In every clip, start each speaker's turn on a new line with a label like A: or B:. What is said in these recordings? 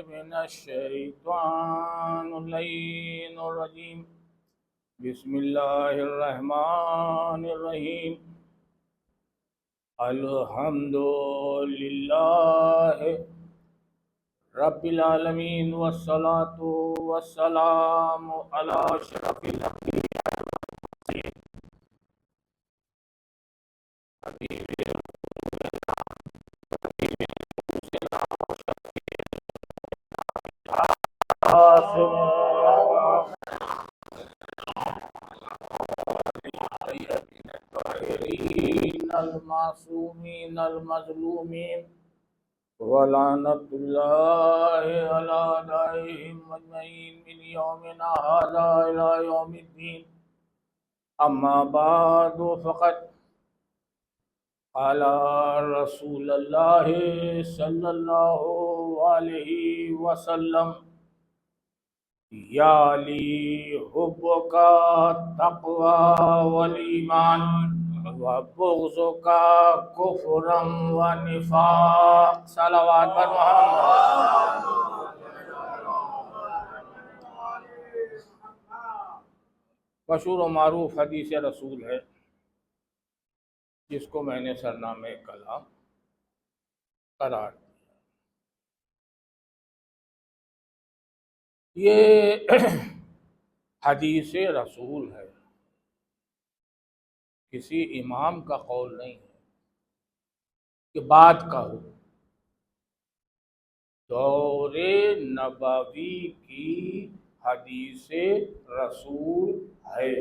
A: من الشیطان اللعین الرجیم بسم اللہ الرحمن الرحیم الحمد للہ رب العالمین والصلاة والسلام علی اشرف الانبیاء والمرسلین المعصومین المظلومین ولعنت اللہ علی اعدائهم اجمعین من یومنا ھذا الی یوم الدین اما بعد فقد قال رسول اللہ صلی اللہ علیہ وسلم یا علی حبک تقوی والایمان وبغضک کفر ونفاق صلوات بر محمد۔ مشہور و معروف حدیث رسول ہے جس کو میں نے سرنامہ کلام قرار دیا۔ یہ حدیث رسول ہے، کسی امام کا قول نہیں ہے کہ بات کا ہو۔ دور نبوی کی حدیث رسول ہے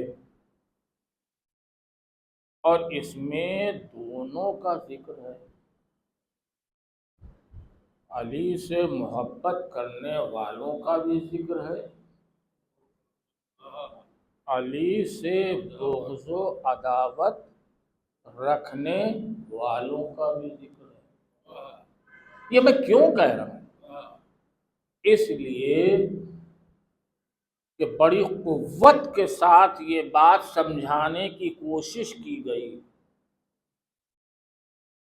A: اور اس میں دونوں کا ذکر ہے۔ علی سے محبت کرنے والوں کا بھی ذکر ہے، علی سے بغض و عداوت رکھنے والوں کا بھی ذکر ہے۔ یہ میں کیوں کہہ رہا ہوں؟ اس لیے کہ بڑی قوت کے ساتھ یہ بات سمجھانے کی کوشش کی گئی،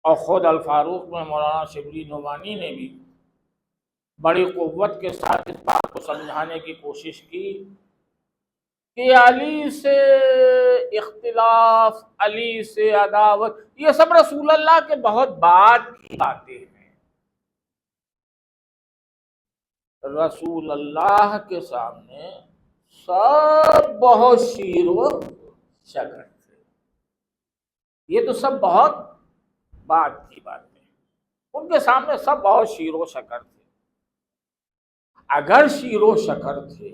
A: اور خود الفاروق میں مولانا شبلی نعمانی نے بھی بڑی قوت کے ساتھ اس بات کو سمجھانے کی کوشش کی کہ علی سے اختلاف، علی سے عداوت، یہ سب رسول اللہ کے بہت بعد کی باتیں ہیں۔ رسول اللہ کے سامنے سب بہت شیر و شکر تھے، یہ تو سب بہت بعد کی باتیں ہیں، ان کے سامنے سب بہت شیر و شکر تھے۔ اگر شیر و شکر تھے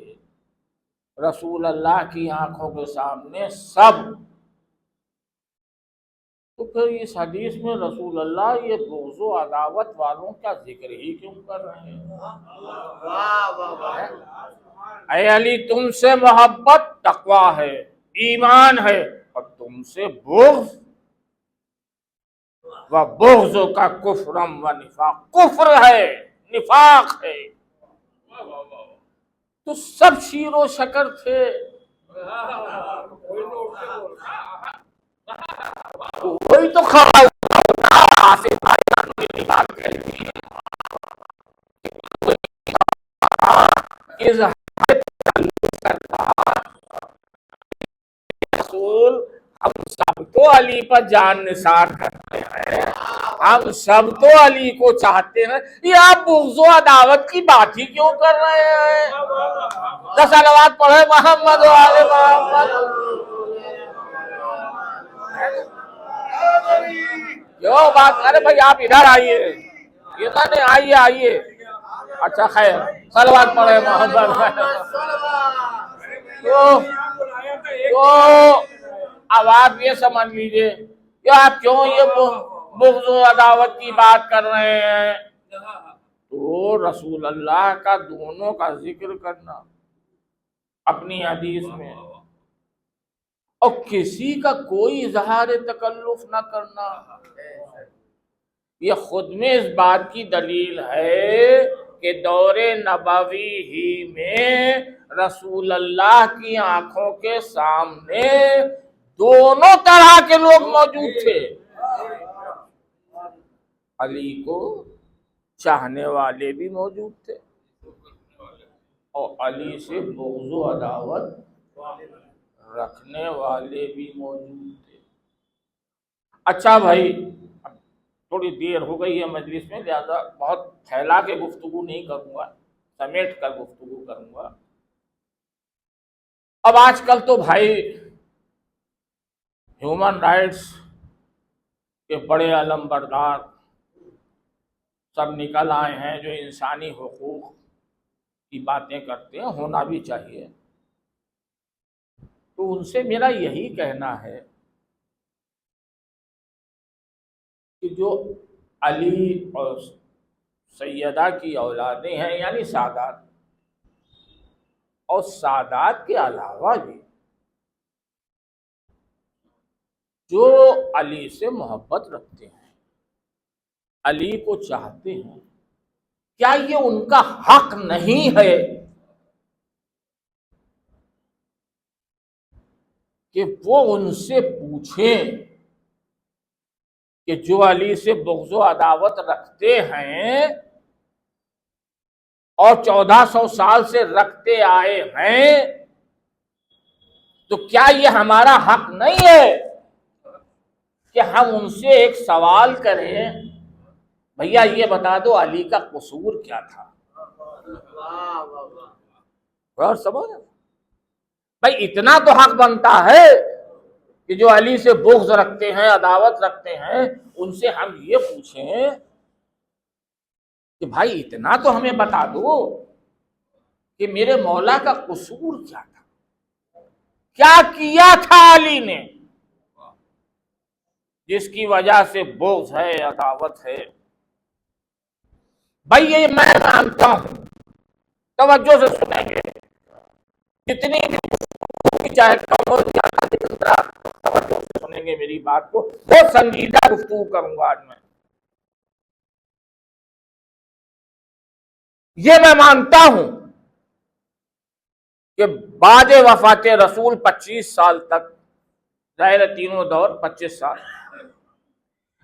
A: رسول اللہ کی آنکھوں کے سامنے سب، تو پھر اس حدیث میں رسول اللہ یہ بغض و عداوت والوں کا ذکر ہی کیوں کر رہے ہیں؟ اے علی، تم سے محبت تقوی ہے، ایمان ہے، اور تم سے بغض و بغض کا کفرم و نفاق، کفر ہے، نفاق ہے۔ تو سب شیر و شکر تھے، وہی تو کھڑا رسول، ہم سب تو علی پر جان نثار کرتے ہیں، ہم سب تو علی کو چاہتے ہیں، یہ آپ بغض و عداوت کی بات ہی کیوں کر رہے ہیں؟ صلوات پڑھے محمد و آل محمد۔ کیوں بات کرے بھائی، آپ ادھر آئیے، ادھر نہیں، آئیے آئیے۔ اچھا خیر، صلوات پڑھے محمد۔ تو اب آپ یہ سمجھ لیجئے کہ آپ کیوں یہ بغض و عداوت کی بات کر رہے ہیں؟ تو رسول اللہ کا دونوں کا ذکر کرنا اپنی حدیث میں، اور کسی کا کوئی اظہار تکلف نہ کرنا، یہ خود میں اس بات کی دلیل ہے کہ دور نبوی ہی میں رسول اللہ کی آنکھوں کے سامنے دونوں طرح کے لوگ موجود تھے۔ علی کو چاہنے والے بھی موجود تھے اور علی سے بغض و عداوت رکھنے والے بھی موجود تھے۔ اچھا بھائی، اب تھوڑی دیر ہو گئی ہے مجلس میں، لہذا بہت پھیلا کے گفتگو نہیں کروں گا، سمیٹ کر گفتگو کروں گا۔ اب آج کل تو بھائی ہیومن رائٹس کے بڑے علم بردار سب نکل آئے ہیں جو انسانی حقوق کی باتیں کرتے ہیں، ہونا بھی چاہیے۔ تو ان سے میرا یہی کہنا ہے کہ جو علی اور سیدہ کی اولادیں ہیں، یعنی سادات، اور سادات کے علاوہ بھی جو علی سے محبت رکھتے ہیں، علی کو چاہتے ہیں، کیا یہ ان کا حق نہیں ہے کہ وہ ان سے پوچھیں کہ جو علی سے بغض و عداوت رکھتے ہیں اور 1400 سال سے رکھتے آئے ہیں، تو کیا یہ ہمارا حق نہیں ہے کہ ہم ان سے ایک سوال کریں، بھیا یہ بتا دو علی کا قصور کیا تھا؟ اور سمجھ بھائی، اتنا تو حق بنتا ہے کہ جو علی سے بغض رکھتے ہیں، عداوت رکھتے ہیں، ان سے ہم یہ پوچھیں کہ بھائی اتنا تو ہمیں بتا دو کہ میرے مولا کا قصور کیا تھا، کیا کیا تھا علی نے جس کی وجہ سے بغض ہے، عداوت ہے۔ بھائی یہ میں مانتا ہوں، توجہ سے سنیں گے، جتنی بھی چاہے کم ہو زیادہ، توجہ سے سنیں گے میری بات کو، بہت سنجیدہ گفتگو کروں گا آج میں۔ یہ میں مانتا ہوں کہ بعد وفات رسول 25 سال تک، ظاہر تینوں دور 25 سال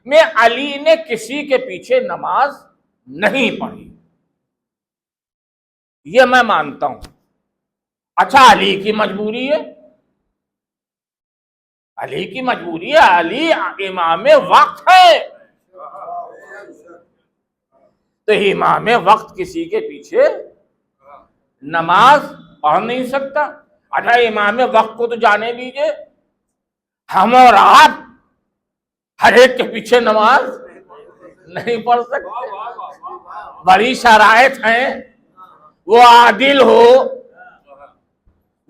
A: میں علی نے کسی کے پیچھے نماز نہیں پڑھی، یہ میں مانتا ہوں۔ اچھا علی کی مجبوری ہے، علی کی مجبوری ہے، علی امام وقت ہے، تو امام وقت کسی کے پیچھے نماز پڑھ نہیں سکتا۔ اچھا امام وقت کو تو جانے دیجئے، ہم اور آپ ہر ایک کے پیچھے نماز نہیں پڑھ سکتے، بڑی شرائط ہیں، وہ عادل ہو،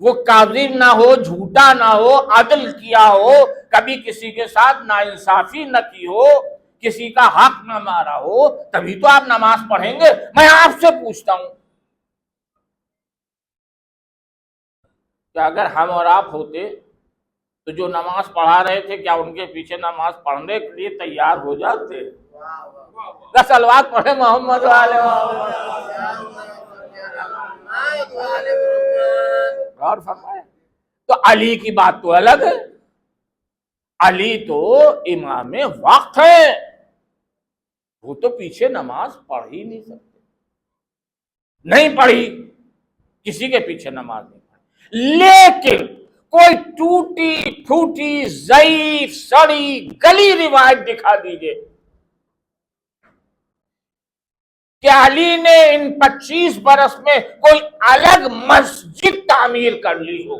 A: وہ کاذب نہ ہو، جھوٹا نہ ہو، عدل کیا ہو، کبھی کسی کے ساتھ ناانصافی نہ کی ہو، کسی کا حق نہ مارا ہو، تبھی تو آپ نماز پڑھیں گے۔ میں آپ سے پوچھتا ہوں کہ اگر ہم اور آپ ہوتے تو جو نماز پڑھا رہے تھے، کیا ان کے پیچھے نماز پڑھنے کے لیے تیار ہو جاتے؟ صلوات پڑھے محمد والے اور فرمائے۔ تو علی کی بات تو الگ ہے، علی تو امام وقت ہے، وہ تو پیچھے نماز پڑھ ہی نہیں سکتے، نہیں پڑھی، کسی کے پیچھے نماز نہیں پڑھی۔ لیکن کوئی ٹوٹی پھوٹی ضعیف سڑی گلی روایت دکھا دیجئے کہ علی نے ان 25 برس میں کوئی الگ مسجد تعمیر کر لی ہو،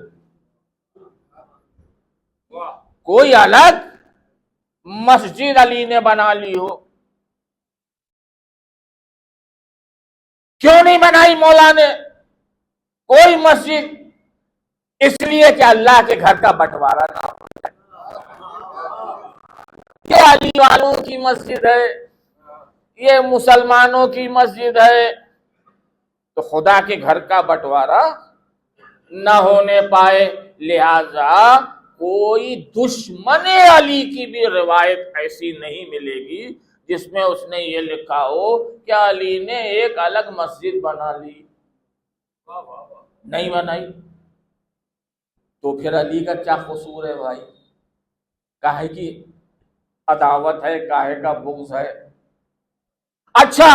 A: کوئی الگ مسجد علی نے بنا لی ہو، کیوں نہیں بنائی مولا نے کوئی مسجد؟ اس لیے کہ اللہ کے گھر کا بٹوارا نہ ہو جائے۔ یہ علی والوں کی مسجد ہے، یہ مسلمانوں کی مسجد ہے، تو خدا کے گھر کا بٹوارا نہ ہونے پائے، لہذا کوئی دشمن علی کی بھی روایت ایسی نہیں ملے گی جس میں اس نے یہ لکھا ہو کہ علی نے ایک الگ مسجد بنا لی، نہیں بنائی۔ تو پھر علی کا کیا قصور ہے بھائی؟ کاہے کی عداوت ہے، کاہے کا بغض ہے؟ اچھا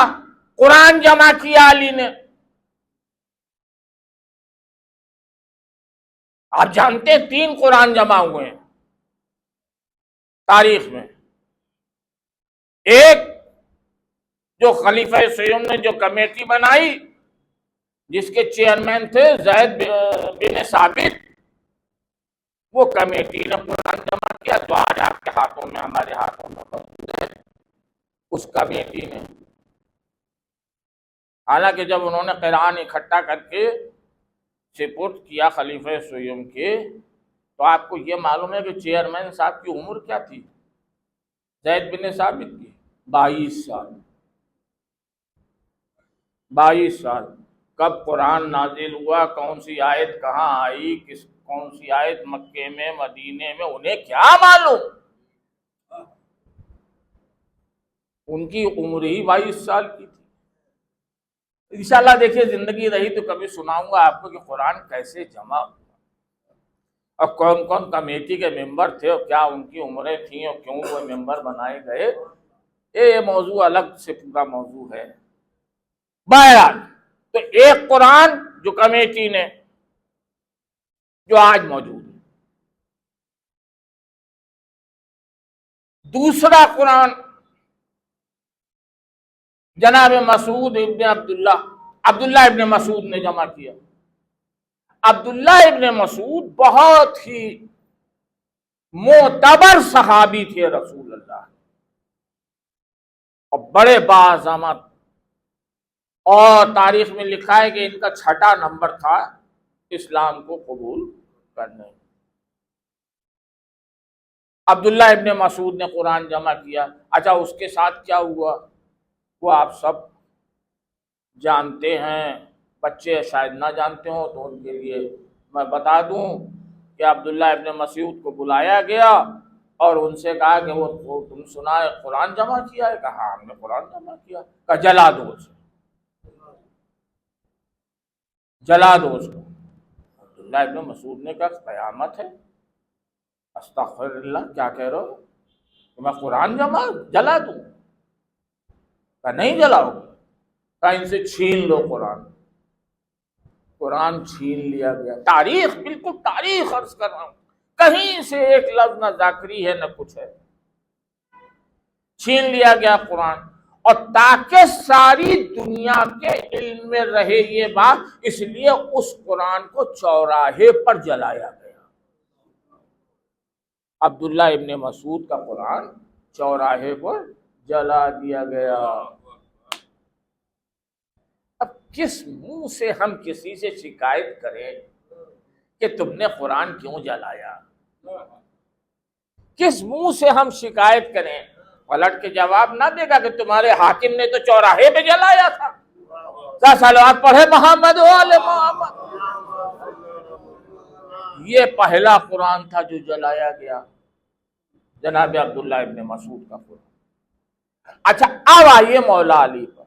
A: قرآن جمع کیا علی نے، آپ جانتے ہیں 3 قرآن جمع ہوئے ہیں تاریخ میں. ایک جو خلیفہ سیوم نے جو کمیٹی بنائی جس کے چیئرمین تھے زید بن ثابت، وہ کمیٹی نے قرآن جمع کیا جو آج آپ کے ہاتھوں میں ہمارے ہاتھوں میں موجود ہے. اس کمیٹی نے حالانکہ جب انہوں نے قرآن اکٹھا کر کے سپرد کیا خلیفہ سیوم کے، تو آپ کو یہ معلوم ہے کہ چیئرمین صاحب کی عمر کیا تھی زید بن ثابت کی؟ 22 سال. 22 سال. کب قرآن نازل ہوا، کون سی آیت کہاں آئی، کون سی آیت مکے میں مدینے میں، انہیں کیا معلوم؟ ان کی عمر ہی 22 سال کی تھی. انشاءاللہ دیکھیے زندگی رہی تو کبھی سناؤں گا آپ کو کہ قرآن کیسے جمع ہوا اور کون کون کمیٹی کے ممبر تھے اور کیا ان کی عمریں تھیں اور کیوں وہ ممبر بنائے گئے. یہ موضوع الگ سے پورا موضوع ہے. بہرحال تو ایک قرآن جو کمیٹی نے جو آج موجود ہے، دوسرا قرآن جناب مسعود ابن عبداللہ ابن مسعود نے جمع کیا. عبداللہ ابن مسعود بہت ہی معتبر صحابی تھے رسول اللہ اور بڑے باعظمت، اور تاریخ میں لکھا ہے کہ ان کا 6واں نمبر تھا اسلام کو قبول کرنے. عبداللہ ابن مسعود نے قرآن جمع کیا. اچھا اس کے ساتھ کیا ہوا وہ آپ سب جانتے ہیں، بچے شاید نہ جانتے ہوں تو ان کے لیے میں بتا دوں کہ عبداللہ ابن مسعود کو بلایا گیا اور ان سے کہا کہ وہ تم سنا ہے قرآن جمع کیا ہے؟ کہا ہم نے قرآن جمع کیا. کہا جلا دو اسے، جلا دو اس کو. عبداللہ ابن مسعود نے کہا قیامت ہے، استغفر اللہ، کیا کہہ رہے ہو کہ میں قرآن جلا دوں؟ کہا نہیں جلاؤ. کہا ان سے چھین لو قرآن. قرآن چھین لیا گیا. تاریخ، بالکل تاریخ عرض کر رہا ہوں، کہیں سے ایک لفظ نہ ذاکری ہے نہ کچھ ہے. چھین لیا گیا قرآن. اور تاکہ ساری دنیا کے علم میں رہے یہ بات، اس لیے اس قرآن کو چوراہے پر جلایا گیا. عبداللہ ابن مسعود کا قرآن چوراہے پر جلا دیا گیا. اب کس منہ سے ہم کسی سے شکایت کریں کہ تم نے قرآن کیوں جلایا؟ کس منہ سے ہم شکایت کریں؟ پلٹ کے جواب نہ دے گا کہ تمہارے حاکم نے تو چوراہے پہ جلایا تھا. صلوات پڑھے محمد و آل محمد. یہ پہلا قرآن تھا جو جلایا گیا، جناب عبداللہ ابن مسعود کا قرآن. اچھا اب آئیے مولا علی پر.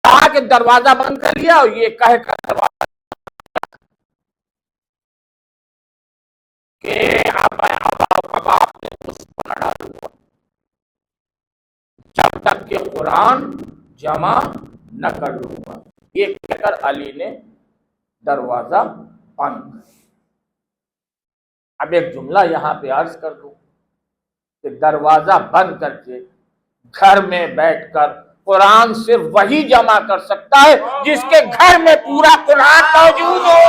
A: کہا کہ دروازہ بند کر لیا اور یہ کہہ کر دروازہ کہ باپ نے اس پر نہ ڈالوں جب تک کہ قرآن جمع نہ کر لوں گا. یہ کہہ کر علی نے دروازہ بند کر. اب ایک جملہ یہاں پہ عرض کر دوں کہ دروازہ بند کر کے گھر میں بیٹھ کر قرآن صرف وہی جمع کر سکتا ہے جس کے گھر میں پورا قرآن موجود ہو.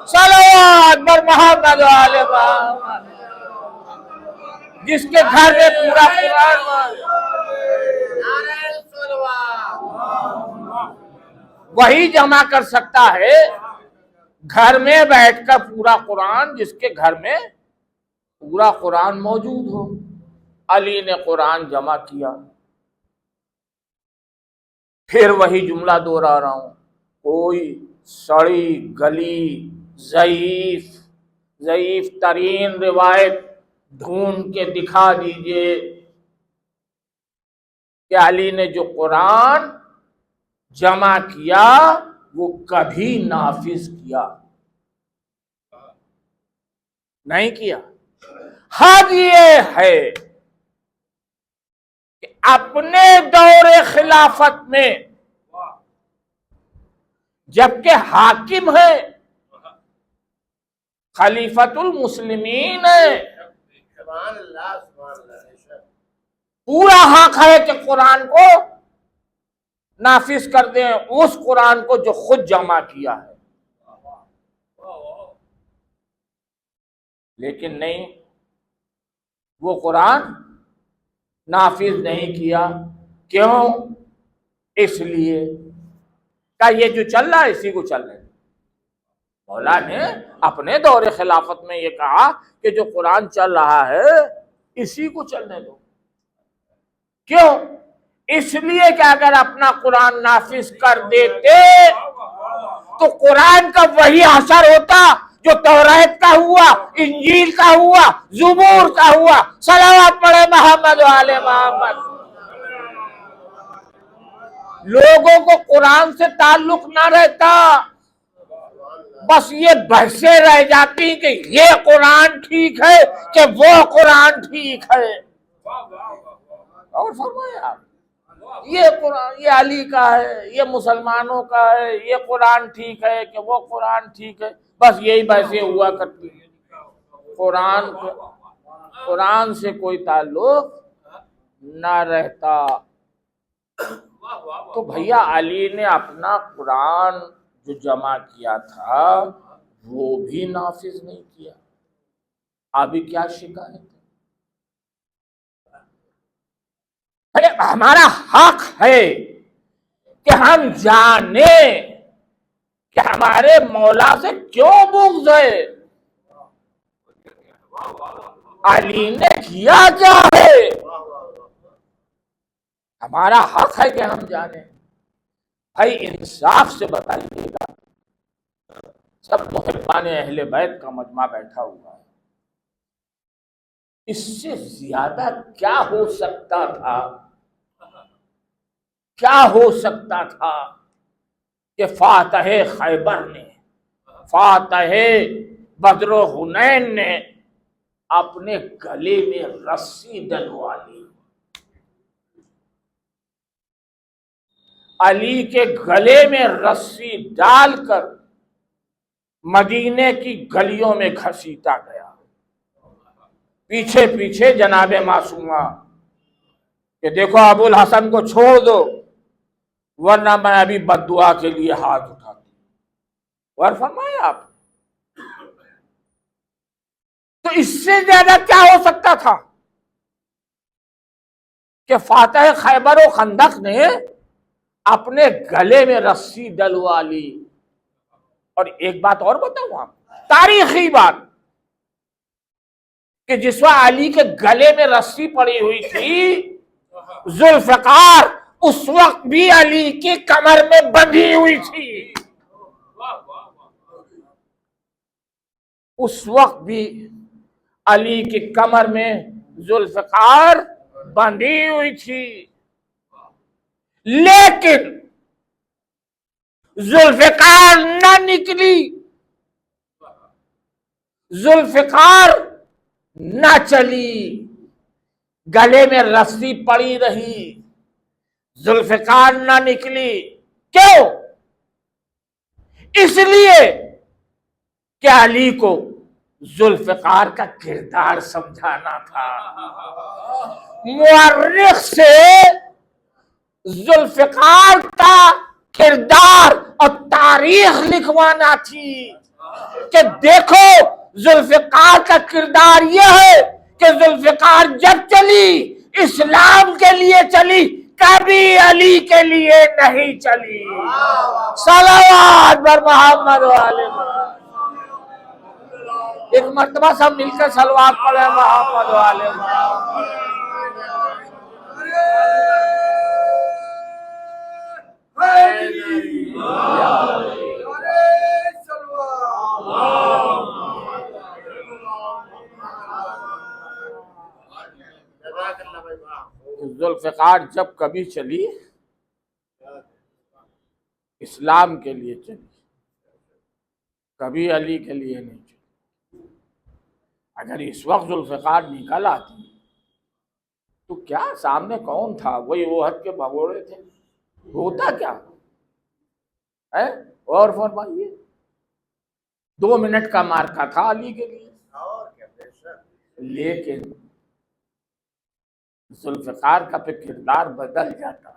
A: صلوات بر محمد و آل محمد. جس کے گھر میں پورا قرآن وہی جمع کر سکتا ہے گھر میں بیٹھ کر پورا قرآن جس کے گھر میں پورا قرآن موجود ہو. علی نے قرآن جمع کیا. پھر وہی جملہ دوہرا رہا ہوں، کوئی سڑی گلی ضعیف ترین روایت ڈھونڈ کے دکھا دیجئے کہ علی نے جو قرآن جمع کیا وہ کبھی نافذ کیا نہیں کیا. حد یہ ہے کہ اپنے دور خلافت میں جبکہ حاکم ہے خلیفۃ المسلمین ہے، پورا حق ہے کہ قرآن کو نافذ کر دیں، اس قرآن کو جو خود جمع کیا ہے، لیکن نہیں، وہ قرآن نافذ نہیں کیا۔ کیوں؟ اس لیے کہ یہ جو چل رہا ہے اسی کو چلنے دو۔ مولا نے اپنے دور خلافت میں یہ کہا کہ جو قرآن چل رہا ہے اسی کو چلنے دو۔ کیوں؟ اس لیے کہ اگر اپنا قرآن نافذ کر دیتے تو قرآن کا وہی اثر ہوتا جو توریت کا ہوا، انجیل کا ہوا، زبور کا ہوا۔ صلوات پڑھے محمد و آل محمد۔ لوگوں کو قرآن سے تعلق نہ رہتا، بس یہ بحثیں رہ جاتی کہ یہ قرآن ٹھیک ہے کہ وہ قرآن ٹھیک ہے۔ اور فرمایا یہ قرآن، یہ علی کا ہے، یہ مسلمانوں کا ہے، یہ قرآن ٹھیک ہے کہ وہ قرآن ٹھیک ہے، بس یہی بحثیں ہوا کرتی ہیں۔ قرآن سے کوئی تعلق نہ رہتا۔ تو بھیا علی نے اپنا قرآن جو جمع کیا تھا وہ بھی نافذ نہیں کیا، ابھی کیا شکایت ہے؟ ہمارا حق ہے کہ ہم جانیں کہ ہمارے مولا سے کیوں بغض ہے، علی نے کیا کیا ہے، ہمارا حق ہے کہ ہم جانیں۔ بھائی انصاف سے بتائیے گا، سب محبان اہل بیت کا مجمع بیٹھا ہوا ہے، اس سے زیادہ کیا ہو سکتا تھا؟ کیا ہو سکتا تھا کہ فاتح خیبر نے، فاتح بدر و حنین نے اپنے گلے میں رسی ڈلوا لی؟ علی کے گلے میں رسی ڈال کر مدینے کی گلیوں میں گھسیٹا گیا، پیچھے پیچھے جناب معصومہ کہ دیکھو ابو الحسن کو چھوڑ دو ورنہ میں ابھی بد دعا کے لیے ہاتھ اٹھاتی ہوں۔ اور فرمایا آپ، تو اس سے زیادہ کیا ہو سکتا تھا کہ فاتح خیبر و خندق نے اپنے گلے میں رسی ڈلوا لی؟ اور ایک بات اور بتاؤں آپ، تاریخی بات، کہ جس وقت علی کے گلے میں رسی پڑی ہوئی تھی ذوالفقار اس وقت بھی علی کی کمر میں بندھی ہوئی تھی، اس وقت بھی علی کی کمر میں ذوالفقار بندھی ہوئی تھی، لیکن ذوالفقار نہ نکلی، ذوالفقار نہ چلی، گلے میں رسی پڑی رہی، ذوالفقار نہ نکلی۔ کیوں؟ اس لیے کہ علی کو ذوالفقار کا کردار سمجھانا تھا، مورخ سے ذوالفقار کا کردار اور تاریخ لکھوانا تھی کہ دیکھو ذوالفقار کا کردار یہ ہے کہ ذوالفقار جب چلی اسلام کے لیے چلی، کبھی علی کے لیے نہیں چلی۔ صلوات بر محمد و آل محمد۔ ایک مرتبہ سب مل کر صلوات پڑھے محمد و آل محمد۔ ذوالفقار جب کبھی چلی اسلام کے لیے چلی، کبھی علی کے لیے نہیں چلی۔ اگر اس وقت ذوالفقار نکل آتی تو کیا سامنے کون تھا؟ وہی احد کے بھگوڑے تھے، ہوتا کیا ہے؟ اور فرمائیے، 2 منٹ کا مارکا تھا علی کے لیے، لیکن ذوالفقار کا پھر کردار بدل جاتا۔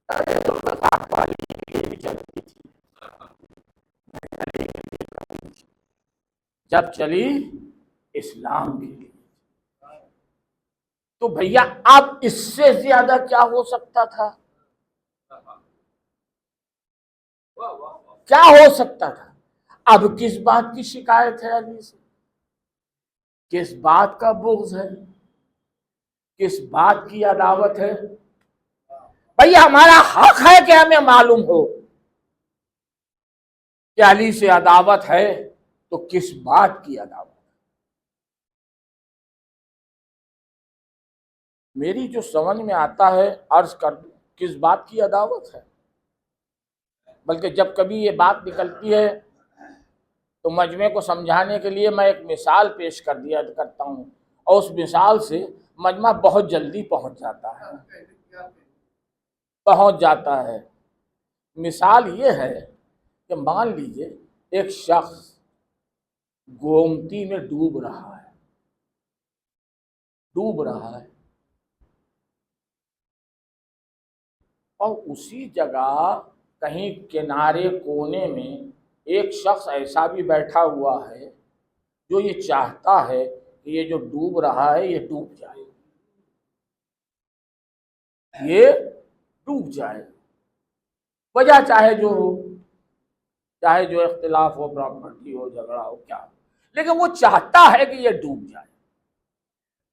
A: ذوالفقار کو علی کے لیے بھی چلتی تھی، جب چلی اسلام کے لیے، تو بھیا اب اس سے زیادہ کیا ہو سکتا تھا؟ کیا ہو سکتا تھا؟ اب کس بات کی شکایت ہے علی سے؟ کس بات کا بغض ہے؟ کس بات کی عداوت ہے؟ بھیا ہمارا حق ہے کہ ہمیں معلوم ہو کہ علی سے عداوت ہے تو کس بات کی عداوت؟ میری جو سمجھ میں آتا ہے عرض کر دوں، کس بات کی عداوت ہے؟ بلکہ جب کبھی یہ بات نکلتی ہے تو مجمع کو سمجھانے کے لیے میں ایک مثال پیش کر دیا کرتا ہوں، اور اس مثال سے مجمع بہت جلدی پہنچ جاتا ہے۔ مثال یہ ہے کہ مان لیجئے ایک شخص گومتی میں ڈوب رہا ہے اور اسی جگہ کہیں کنارے کونے میں ایک شخص ایسا بھی بیٹھا ہوا ہے جو یہ چاہتا ہے کہ یہ جو ڈوب رہا ہے یہ ڈوب جائے، وجہ چاہے جو ہو، چاہے جو اختلاف ہو، پراپرٹی ہو، جھگڑا ہو، کیا ہو، لیکن وہ چاہتا ہے کہ یہ ڈوب جائے۔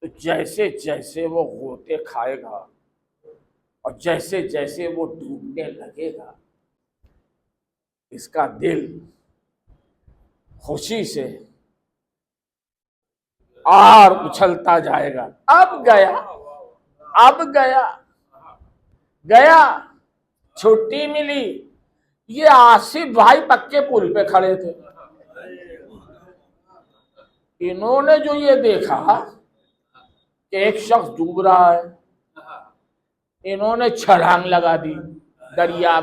A: تو جیسے جیسے وہ غوطے کھائے گا اور جیسے جیسے وہ ڈوبنے لگے گا، اس کا دل خوشی سے اور اچھلتا جائے گا۔ اب گیا چھٹی ملی، یہ آصف بھائی پکے پل پہ کھڑے تھے، انہوں نے جو یہ دیکھا کہ ایک شخص ڈوب رہا ہے، انہوں نے چھلانگ لگا دی دریا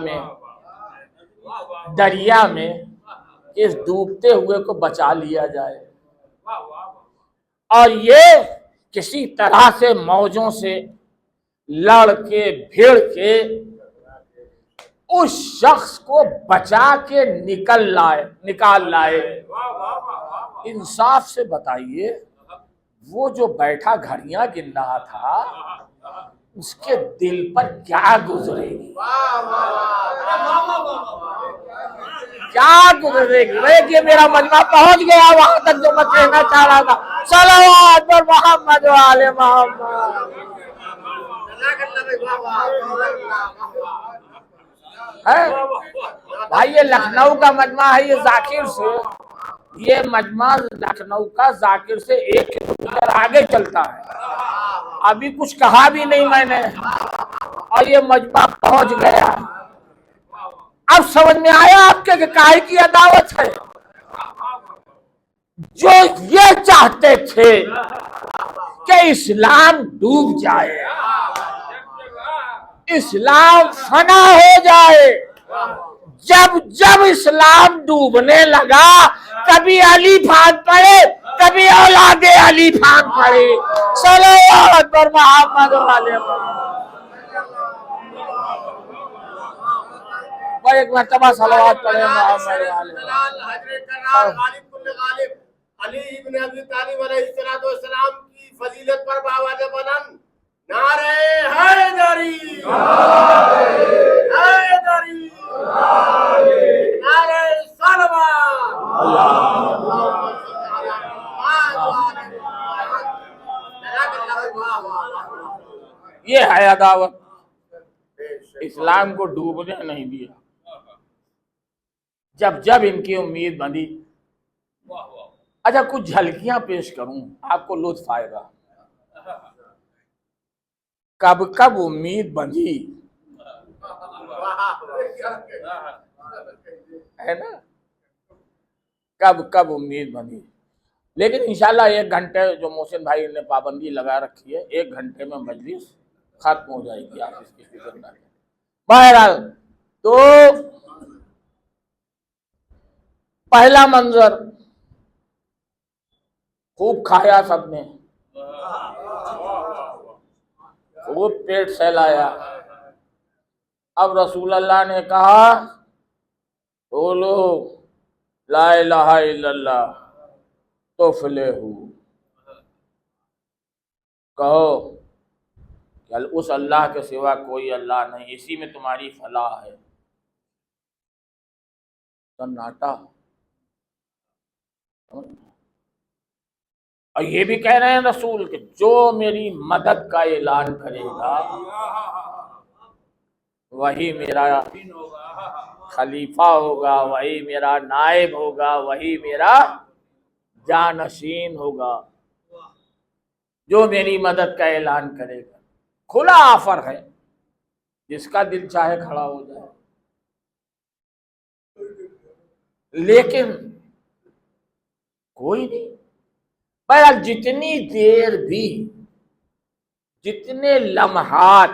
A: میں اس ڈوبتے ہوئے کو بچا لیا جائے، اور یہ کسی طرح سے موجوں سے لڑ کے بھیڑ کے اس شخص کو بچا کے نکال لائے۔ انصاف سے بتائیے، وہ جو بیٹھا گھڑیاں گن رہا تھا اس کے دل پر کیا گزرے گی؟ کہ میرا مجمع پہنچ گیا وہاں تک جو میں کہنا چاہ رہا تھا۔ صلوات پر محمد و آل محمد۔ بھائی یہ لکھنؤ کا مجمع ہے، یہ ذاکر سے، یہ مجمع لکھنؤ کا ذاکر سے 1 کلومیٹر آگے چلتا ہے، ابھی کچھ کہا بھی نہیں میں نے اور یہ مجمع پہنچ گیا۔ اب سمجھ میں آیا آپ کے کہ کاہے کی عداوت ہے؟ جو یہ چاہتے تھے کہ اسلام ڈوب جائے، اسلام فنا ہو جائے، جب اسلام ڈوبنے لگا کبھی علی پھاند پڑے کبھی اولاد علی پھاند پڑے۔ صلوات پر محمد و آل محمد۔ ایک مرتبہ صلوات پڑھے محمد و آل محمد۔
B: علی ابن ابی طالب علیہ السلام کی فضیلت پر بآواز بلند نعرہ حیدری، حیدری، نعرہ صلوات۔
A: یہ ہے عداوت، اسلام کو ڈوبنے نہیں دیا۔ جب ان کی امید بندھی، اچھا کچھ جھلکیاں پیش کروں، آپ کو لطف آئے گا۔ کب امید بندھی ہے نا، کب امید بندھی، لیکن انشاءاللہ 1 گھنٹے جو محسن بھائی نے پابندی لگا رکھی ہے، 1 گھنٹے میں مجلس ختم ہو جائے گی، آپ اس کی فکر نہ کریں۔ بہرحال تو پہلا منظر، خوب کھایا سب نے، خوب پیٹ سہلایا. اب رسول اللہ نے کہا بولو لا الہ الا اللہ تفلحو، کہو کہ اس اللہ کے سوا کوئی اللہ نہیں، اسی میں تمہاری فلاح ہے. سناٹا. اور یہ بھی کہہ رہے ہیں رسول کہ جو میری مدد کا اعلان کرے گا وہی میرا خلیفہ ہوگا، وہی میرا نائب ہوگا، وہی میرا جانشین ہوگا، جو میری مدد کا اعلان کرے گا. کھلا آفر ہے، جس کا دل چاہے کھڑا ہو جائے. لیکن کوئی نہیں. بہرحال جتنی دیر بھی، جتنے لمحات،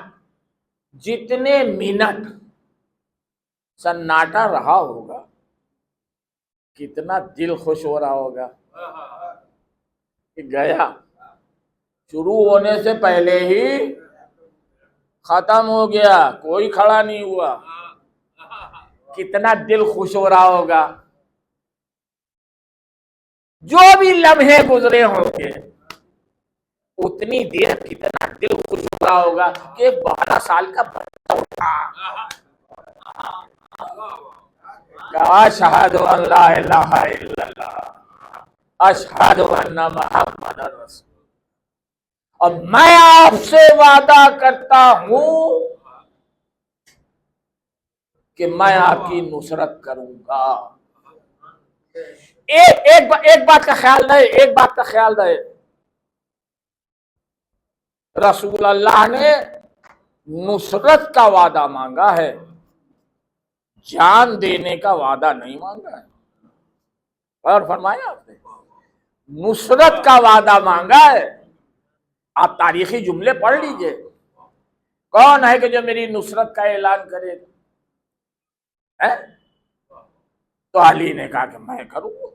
A: جتنے منٹ سناٹا رہا ہوگا، کتنا دل خوش ہو رہا ہوگا کہ گیا، شروع ہونے سے پہلے ہی ختم ہو گیا، کوئی کھڑا نہیں ہوا. کتنا دل خوش ہو رہا ہوگا. جو بھی لمحے گزرے ہوں گے اتنی دیر کتنا دل خوش ہو رہا ہوگا کہ ایک 12 سال کا بچہ اٹھا اشہد ان لا الہ الا اللہ اشہد ان محمد رسول. اور میں آپ سے وعدہ کرتا ہوں کہ میں آپ کی نصرت کروں گا. ایک بات کا خیال رہے، ایک بات کا خیال رہے، رسول اللہ نے نصرت کا وعدہ مانگا ہے، جان دینے کا وعدہ نہیں مانگا ہے. اور فرمایا آپ نے نصرت کا وعدہ مانگا ہے. آپ تاریخی جملے پڑھ لیجئے، کون ہے کہ جو میری نصرت کا اعلان کرے گا؟ تو علی نے کہا کہ میں کروں گا.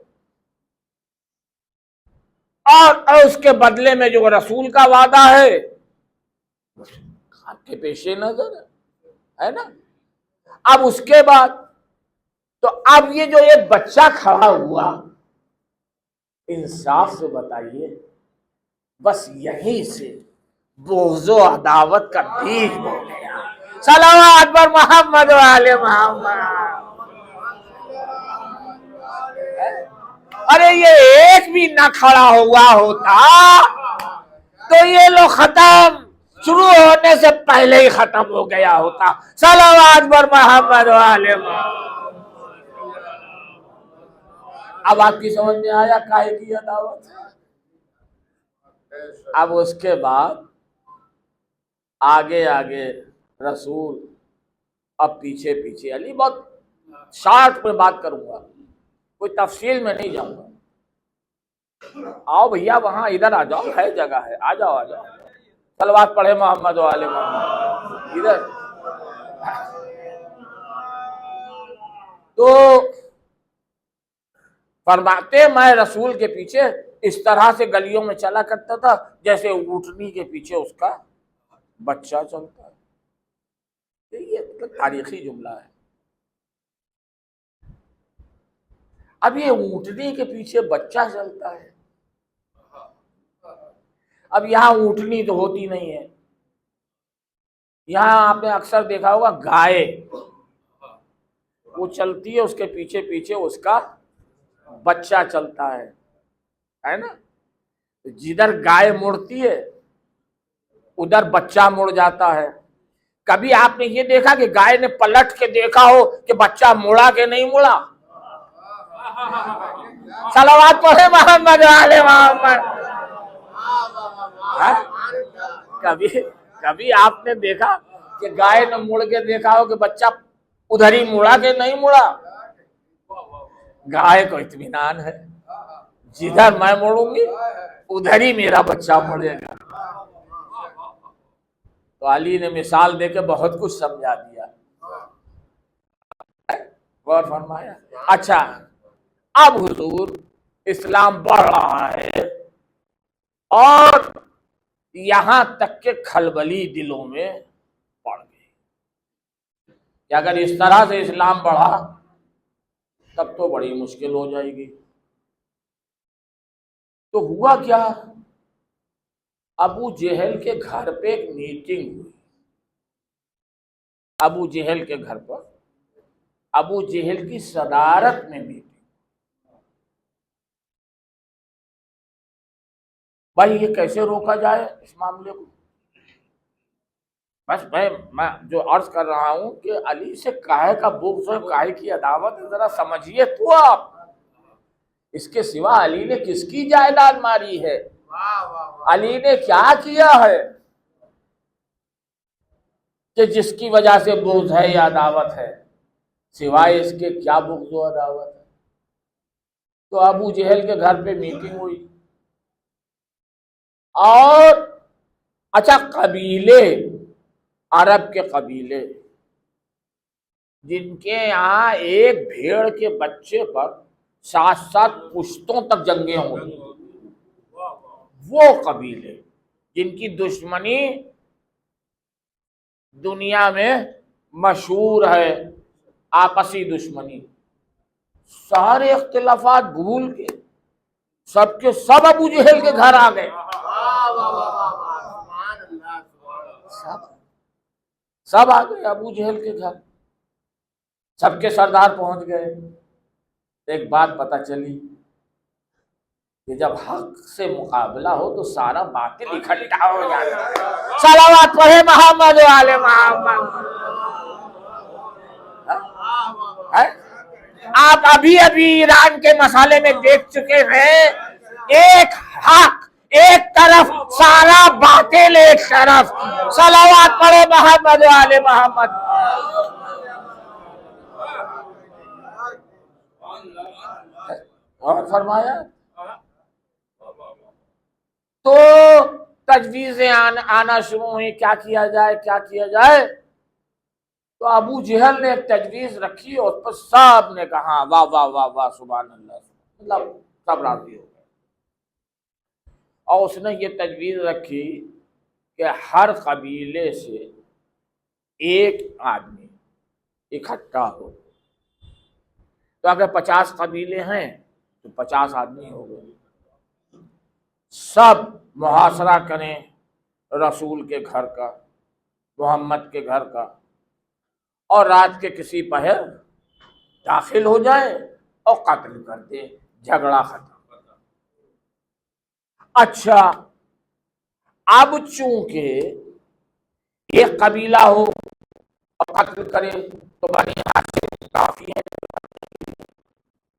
A: اور اس کے بدلے میں جو رسول کا وعدہ ہے آپ کے پیش نظر ہے نا. اب اس کے بعد تو اب یہ جو ایک بچہ کھڑا ہوا، انصاف سے بتائیے، بس یہیں سے بغض و عداوت کا بیج بو گیا. صلوات بر محمد و آل محمد. ارے یہ ایک بھی نہ کھڑا ہوا ہوتا تو یہ لوگ ختم، شروع ہونے سے پہلے ہی ختم ہو گیا ہوتا. صلوات بر محمد و آل محمد. اب آپ کی سمجھ میں آیا کاہے کی عداوت. اب اس کے بعد آگے آگے رسول، اب پیچھے پیچھے علی. بہت شارٹ میں بات کروں گا، کوئی تفصیل میں نہیں جاؤں گا. آؤ بھیا وہاں ادھر آ جاؤ، ہے جگہ ہے، آ جاؤ آ جاؤ. صلوات پڑھے محمد و آل محمد. ادھر تو فرماتے میں رسول کے پیچھے اس طرح سے گلیوں میں چلا کرتا تھا جیسے اونٹنی کے پیچھے اس کا بچہ چلتا ہے. یہ تاریخی جملہ ہے. اب یہ اونٹنی کے پیچھے بچہ چلتا ہے. اب یہاں اونٹنی تو ہوتی نہیں ہے، یہاں آپ نے اکثر دیکھا ہوگا گائے وہ چلتی ہے، اس کے پیچھے پیچھے اس کا بچہ چلتا ہے نا. جدھر گائے مڑتی ہے ادھر بچہ مڑ جاتا ہے. کبھی آپ نے یہ دیکھا کہ گائے نے پلٹ کے دیکھا ہو کہ بچہ مڑا کہ نہیں مڑا؟ صلوات پڑھے محمد و آل محمد. کبھی آپ نے دیکھا کہ گائے نے مڑ کے دیکھا ہو کہ بچہ ادھر ہی مڑا کہ نہیں مڑا؟ گائے کو اطمینان ہے جدھر میں مڑوں گی ادھر ہی میرا بچہ مڑے گا. تو علی نے مثال دے کے بہت کچھ سمجھا دیا. غور فرمایا. اچھا اب حضور اسلام بڑھ رہا ہے اور یہاں تک کہ کھلبلی دلوں میں پڑ گئی کہ اگر اس طرح سے اسلام بڑھا تب تو بڑی مشکل ہو جائے گی۔ تو ہوا کیا، ابو جہل کے گھر پہ ایک میٹنگ ہوئی، ابو جہل کے گھر پر ابو جہل کی صدارت میں میٹنگ۔ بھائی یہ کیسے روکا جائے اس معاملے کو؟ بس میں جو عرض کر رہا ہوں کہ علی سے کاہے کا بغض ہے، کاہے کی عداوت ہے، ذرا سمجھیے تو آپ۔ اس کے سوا علی نے کس کی جائیداد ماری ہے؟ علی نے کیا کیا ہے کہ جس کی وجہ سے بغض ہے یا عداوت ہے؟ سوائے اس کے کیا بغض و عداوت ہے؟ تو ابو جہل کے گھر پہ میٹنگ ہوئی اور اچھا قبیلے، عرب کے قبیلے جن کے یہاں ایک بھیڑ کے بچے پر 7 پشتوں تک جنگیں ہوئی، وہ قبیلے جن کی دشمنی دنیا میں مشہور ہے، آپسی دشمنی، سارے اختلافات بھول کے سب کے سب ابو جہل کے گھر آ گئے، سب آ گئے ابو جہل کے گھر، سب کے سردار پہنچ گئے۔ ایک بات پتہ چلی کہ جب حق سے مقابلہ ہو تو سارا باطل اکٹھا ہو جاتا ہے۔ صلوات پڑھے محمد و آل محمد۔ آپ ابھی ایران کے مسئلے میں دیکھ چکے ہیں، ایک حق ایک طرف، سارا باطل ایک طرف۔ صلوات پڑھے محمد و آل محمد۔ اور فرمایا تو تجویزیں آنا شروع ہوئی، کیا کیا جائے کیا کیا جائے؟ تو ابو جہل نے ایک تجویز رکھی اور اس پر سب نے کہا واہ واہ واہ واہ سبحان اللہ، مطلب سب راضی ہو گئے۔ اور اس نے یہ تجویز رکھی کہ ہر قبیلے سے ایک آدمی اکٹھا ہو، تو اگر 50 قبیلے ہیں تو 50 آدمی ہو گئے، سب محاصرہ کریں رسول کے گھر کا، محمد کے گھر کا، اور رات کے کسی پہر داخل ہو جائے اور قتل کر دے، جھگڑا ختم۔ اچھا اب چونکہ ایک قبیلہ ہو اور قتل کرے تو بنی ہاشم کافی ہے،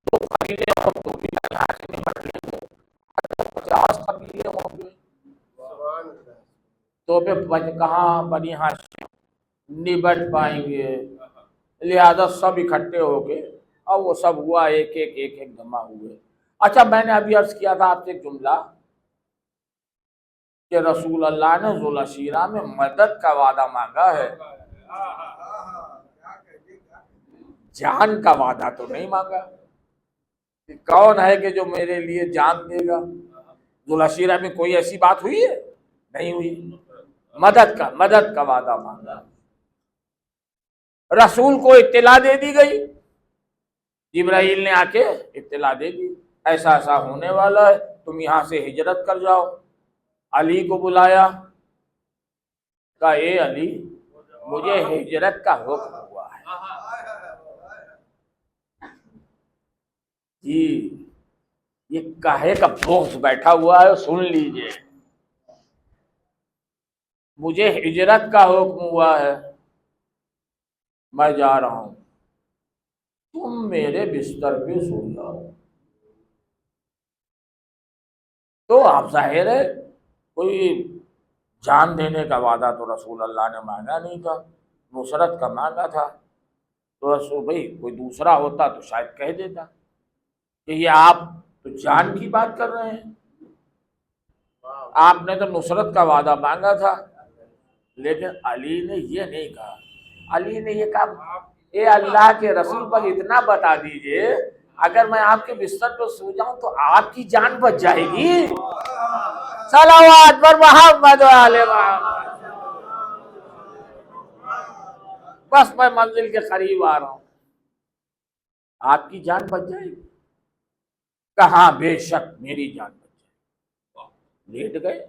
A: دو قبیلے ہو تو بھی بنی ہاشم نمٹ لیں گے، 50 قبیلے ہوں گے تو پھر کہاں بنی ہاشم نبٹ پائیں گے، لہذا سب اکٹھے ہو گئے اور وہ سب ہوا ایک ایک جمع ہوئے۔ اچھا میں نے ابھی عرض کیا تھا آپ سے ایک جملہ کہ رسول اللہ نے ذوالعشیرہ میں مدد کا وعدہ مانگا ہے، جان کا وعدہ تو نہیں مانگا کہ کون ہے کہ جو میرے لیے جان دے گا۔ ذوالعشیرہ میں کوئی ایسی بات ہوئی ہے؟ نہیں ہوئی، مدد کا وعدہ مانگا۔ رسول کو اطلاع دے دی گئی، جبرائیل نے آ کے اطلاع دے دی ایسا ایسا ہونے والا ہے، تم یہاں سے ہجرت کر جاؤ۔ علی کو بلایا، کہا اے علی مجھے ہجرت کا حکم ہوا ہے۔ جی یہ کاہے کا بغض بیٹھا ہوا ہے، سن لیجئے، مجھے ہجرت کا حکم ہوا ہے، میں جا رہا ہوں، تم میرے بستر پہ سو جاؤ۔ تو آپ ظاہر ہے کوئی جان دینے کا وعدہ تو رسول اللہ نے مانگا نہیں تھا، نصرت کا مانگا تھا۔ تو رسول بھائی کوئی دوسرا ہوتا تو شاید کہہ دیتا کہ یہ آپ تو جان کی بات کر رہے ہیں، آپ نے تو نصرت کا وعدہ مانگا تھا۔ لیکن علی نے یہ نہیں کہا، علی نے یہ کہا اے اللہ کے رسول پر اتنا بتا دیجئے اگر میں آپ کے بستر پہ سو جاؤں تو آپ کی جان بچ جائے گی. صلوات پر محمد و آل محمد. بس میں منزل کے قریب آ رہا ہوں, آپ کی جان بچ جائے گی. کہاں بے شک میری جان بچ جائے گی. لیٹ گئے.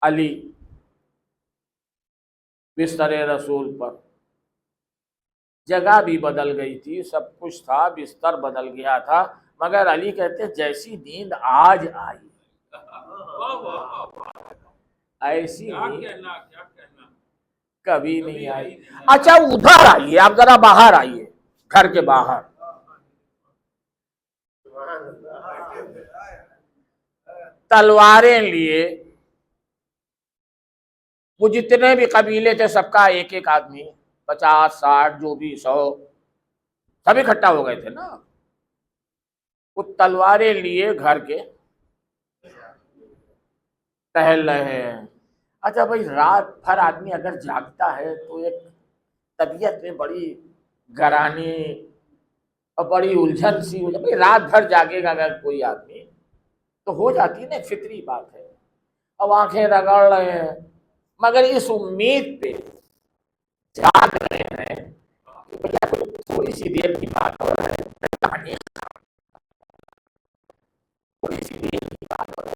A: علی بستر رسول پر, جگہ بھی بدل گئی تھی, سب کچھ تھا, بستر بدل گیا تھا, مگر علی کہتے جیسی نیند آج آئی ایسی نیند کبھی نہیں آئی. اچھا ادھر آئیے, آپ ذرا باہر آئیے, گھر کے باہر. تلواریں لیے, وہ جتنے بھی قبیلے تھے سب کا ایک ایک آدمی, 50 60 جو بھی 100 سب اکٹھا ہو گئے تھے نا. وہ تلواریں لیے گھر کے ٹہل رہے ہیں. اچھا بھائی, رات بھر آدمی اگر جاگتا ہے تو ایک طبیعت میں بڑی گرانی اور بڑی الجھن سی ہو جاتی. رات بھر جاگے گا اگر کوئی آدمی تو ہو جاتی ہے نا, فطری بات ہے. اب آنکھیں رگڑ رہے ہیں مگر اس امید پہ جاگ رہے ہیں کہ تھوڑی سی دیر کی بات ہو رہا ہے, تھوڑی سی دیر کی بات ہو رہا ہے.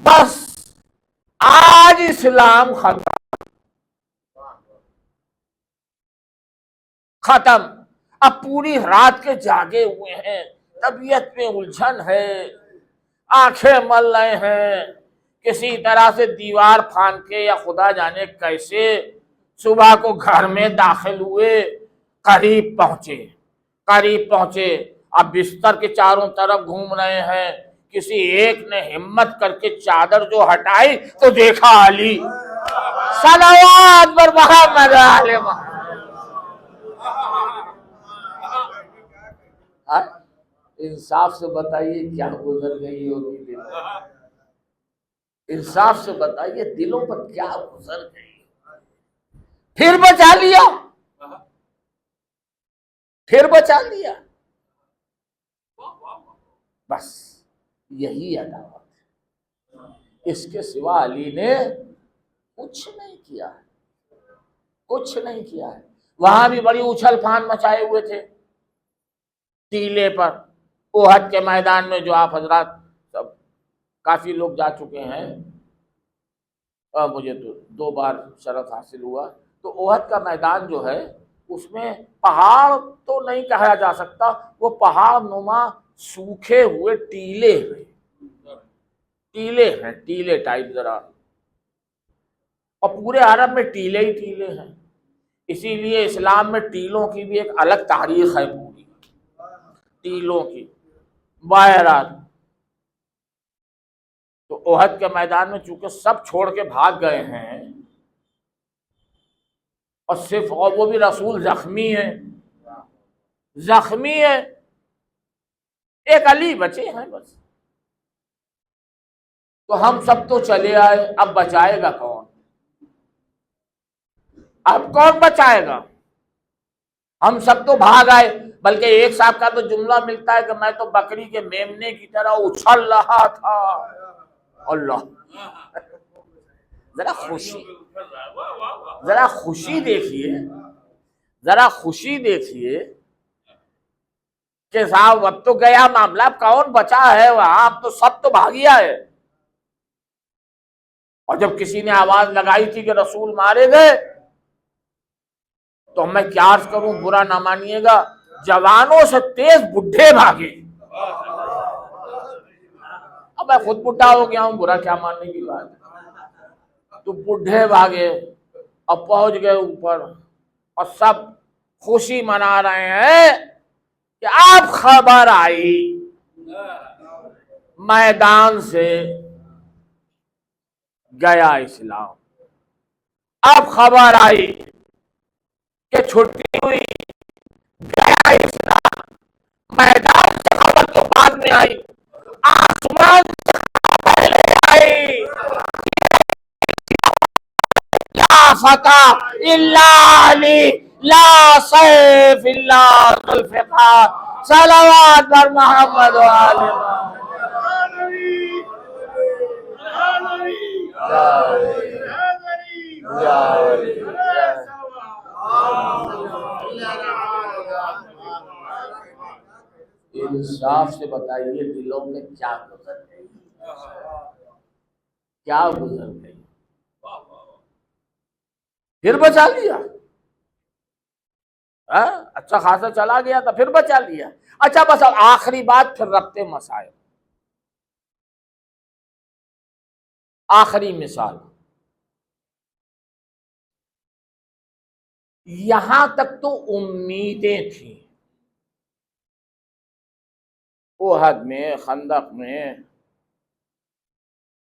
A: بس آج اسلام ختم. اب پوری رات کے جاگے ہوئے ہیں, طبیعت میں الجھن ہے, آنکھیں مل رہے ہیں, کسی طرح سے دیوار پھاند کے یا خدا جانے کیسے صبح کو گھر میں داخل ہوئے. قریب پہنچے, اب بستر کے چاروں طرف گھوم رہے ہیں. کسی ایک نے ہمت کر کے چادر جو ہٹائی تو دیکھا علی. صلوات پر محمد و آل محمد. انصاف سے بتائیے کیا گزر گئی ہوگی دل میں, انصاف سے بتائیے دلوں پر کیا گزر گئی. پھر بچا لیا. بس یہی عداوت ہے, اس کے سوا علی نے کچھ نہیں کیا ہے. وہاں بھی بڑی اچھل پھاند مچائے ہوئے تھے ٹیلے پر. احد کے میدان میں جو آپ حضرات سب کافی لوگ جا چکے ہیں, مجھے تو 2 بار شرف حاصل ہوا. تو احد کا میدان جو ہے اس میں پہاڑ تو نہیں کہا جا سکتا, وہ پہاڑ نما سوکھے ہوئے ٹیلے ہیں, ٹیلے ٹائپ ذرا. اور پورے عرب میں ٹیلے ہی ٹیلے ہیں. اسی لیے اسلام میں ٹیلوں کی بھی ایک الگ تاریخ ہے, پوری ٹیلوں کی. بہرحال تو احد کے میدان میں چونکہ سب چھوڑ کے بھاگ گئے ہیں, اور صرف اور وہ بھی رسول زخمی ہے, ایک علی بچے ہیں بس. تو ہم سب تو چلے آئے, اب بچائے گا کون؟ اب کون بچائے گا؟ ہم سب تو بھاگ آئے. بلکہ ایک صاحب کا تو جملہ ملتا ہے کہ میں تو بکری کے میمنے کی طرح اچھل رہا تھا. اللہ, ذرا خوشی دیکھیے کہ صاحب اب تو گیا معاملہ, اب کون بچا ہے وہاں, اب تو سب تو بھاگیا ہے. اور جب کسی نے آواز لگائی تھی کہ رسول مارے گئے, تو میں کیا عرض کروں, برا نہ مانیے گا, جوانوں سے تیز بڈھے بھاگے. اب میں خود بڈھا ہو گیا ہوں, برا کیا ماننے کی بات ہے. تو بڈھے بھاگے اور پہنچ گئے اوپر, اور سب خوشی منا رہے ہیں کہ اب خبر آئی میدان سے گیا اسلام. اب خبر آئی کہ چھٹی ہوئی, گیا اسلام. میدان سے خبر تو بعد میں آئی, آسمان سے خبر پہلے آئی. لا فتح الا علی لا سیف الا ذوالفقار صلوات بر محمد و آل محمد. انصاف سے بتائیے دلوں میں کیا گزر گئی، کیا گزر گئی؟ پھر بچا لیا، اچھا خاصا چلا گیا تھا پھر بچا لیا. اچھا بس اب آخری بات پھر ربط مسائل. آخری مثال، یہاں تک تو امیدیں تھیں، احد میں خندق میں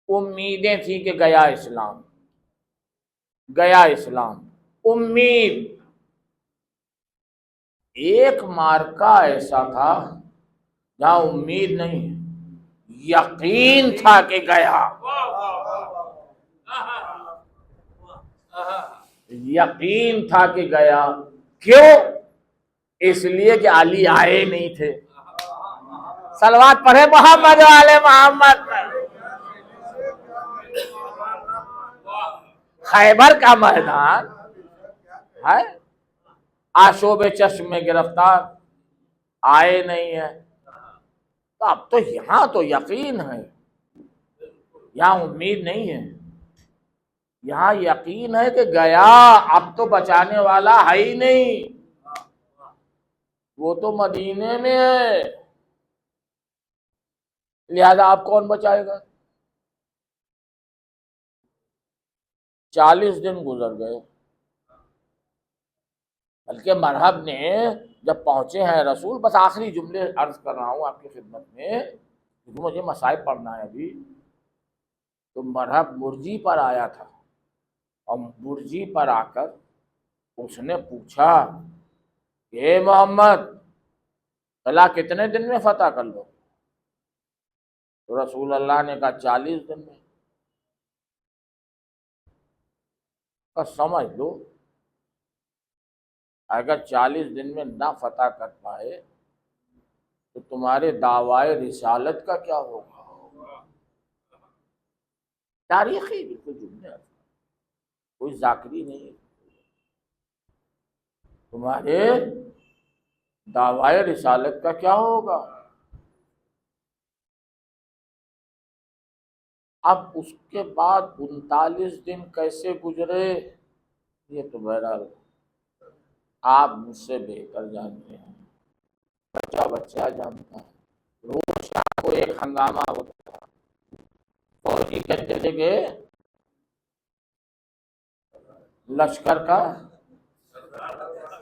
A: امیدیں تھیں کہ گیا اسلام، گیا اسلام، امید. ایک مارکا ایسا تھا جہاں امید نہیں، یقین تھا کہ گیا، یقین تھا کہ گیا. کیوں؟ اس لیے کہ علی آئے نہیں تھے. صلوات پڑھے محمد والے محمد پر. خیبر کا میدان ہے، آشوب چشم میں گرفتار، آئے نہیں ہے. تو اب تو یہاں تو یقین ہے، یہاں امید نہیں ہے، یہاں یقین ہے کہ گیا، اب تو بچانے والا ہے ہی نہیں، وہ تو مدینے میں ہے، لہذا آپ کون بچائے گا؟ 40 دن گزر گئے. بلکہ مرحب نے جب پہنچے ہیں رسول، بس آخری جملے عرض کر رہا ہوں آپ کی خدمت میں کیونکہ مجھے مصائب پڑھنا ہے ابھی. تو مرحب برجی پر آیا تھا، اور برجی پر آ کر اس نے پوچھا کہ اے محمد قلعہ کتنے دن میں فتح کر لو؟ تو رسول اللہ نے کہا 40 دن میں. بس سمجھ لو اگر 40 دن میں نہ فتح کر پائے تو تمہارے دعوی رسالت کا کیا ہوگا؟ تاریخی بالکل جملے، کوئی ذاکری نہیں. تمہارے دعوی رسالت کا کیا ہوگا؟ اب اس کے بعد 39 دن کیسے گزرے یہ تو بہرحال آپ مجھ سے بہتر جانتے ہیں، بچہ بچہ جانتا ہے. روز شام کو ایک ہنگامہ ہوتا ہے، فوجی کہتے تھے کہ لشکر کا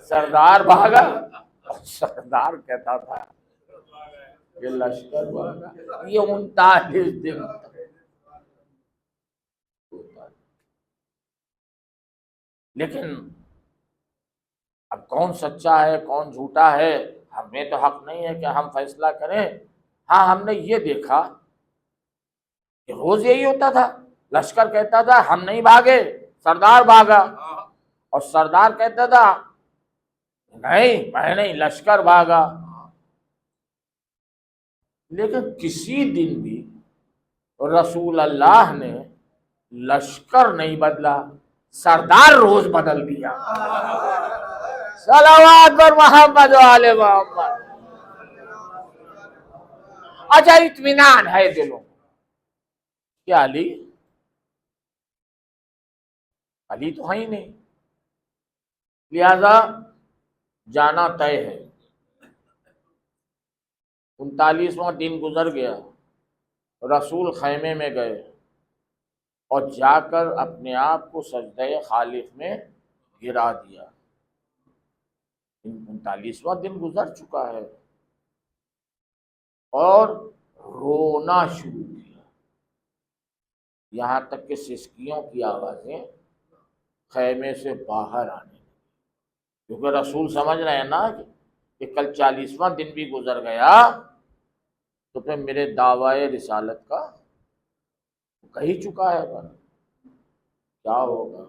A: سردار بھاگا، اور سردار کہتا تھا کہ لشکر بھاگا. یہ 39 دن ہوتا ہے. لیکن اب کون سچا ہے کون جھوٹا ہے ہمیں تو حق نہیں ہے کہ ہم فیصلہ کریں. ہاں ہم نے یہ دیکھا کہ روز یہی ہوتا تھا، لشکر کہتا تھا ہم نہیں بھاگے، سردار بھاگا، اور سردار کہتا تھا نہیں میں نہیں، لشکر بھاگا. لیکن کسی دن بھی رسول اللہ نے لشکر نہیں بدلا، سردار روز بدل دیا. صلوات پر محمد و آل محمد. اچھا اطمینان ہے دلوں کیا علی تو ہے ہی نہیں، لہذا جانا طے ہے. 39واں دن گزر گیا، رسول خیمے میں گئے اور جا کر اپنے آپ کو سجدہ خالق میں گرا دیا. 39واں دن گزر چکا ہے اور رونا شروع کیا، یہاں تک کہ سسکیوں کی آوازیں خیمے سے باہر آنے لگی. کیونکہ رسول سمجھ رہے ہیں نا کہ کل 40واں دن بھی گزر گیا تو پھر میرے دعوی رسالت کا کہی چکا ہے پر کیا ہوگا.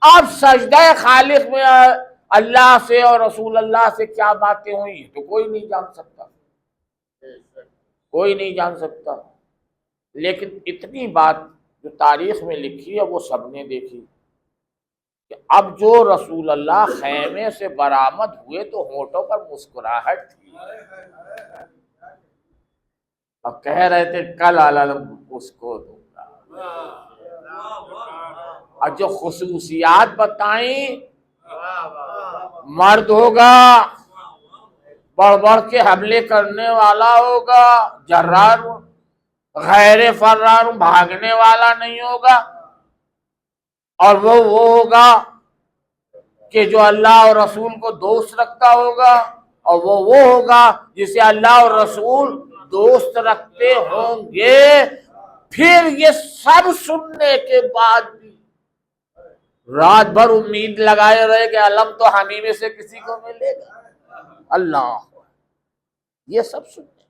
A: اب سجدہ خالق میں اللہ سے اور رسول اللہ سے کیا باتیں ہوئی تو کوئی نہیں جان سکتا، کوئی نہیں جان سکتا، لیکن اتنی بات جو تاریخ میں لکھی ہے وہ سب نے دیکھی کہ اب جو رسول اللہ خیمے سے برآمد ہوئے تو ہونٹوں پر مسکراہٹ تھی، اب کہہ رہے تھے کل علم اس کو دوں گا، اور جو خصوصیات بتائیں، مرد ہوگا، بڑھ بڑھ کے حملے کرنے والا ہوگا، جرار غیر فرار بھاگنے والا نہیں ہوگا، اور وہ ہوگا کہ جو اللہ اور رسول کو دوست رکھتا ہوگا، اور وہ ہوگا جسے اللہ اور رسول دوست رکھتے ہوں گے۔ پھر یہ سب سننے کے بعد بھی رات بھر امید لگائے رہے کہ علم تو ہمیں میں سے کسی کو ملے گا۔ اللہ، یہ سب سننے،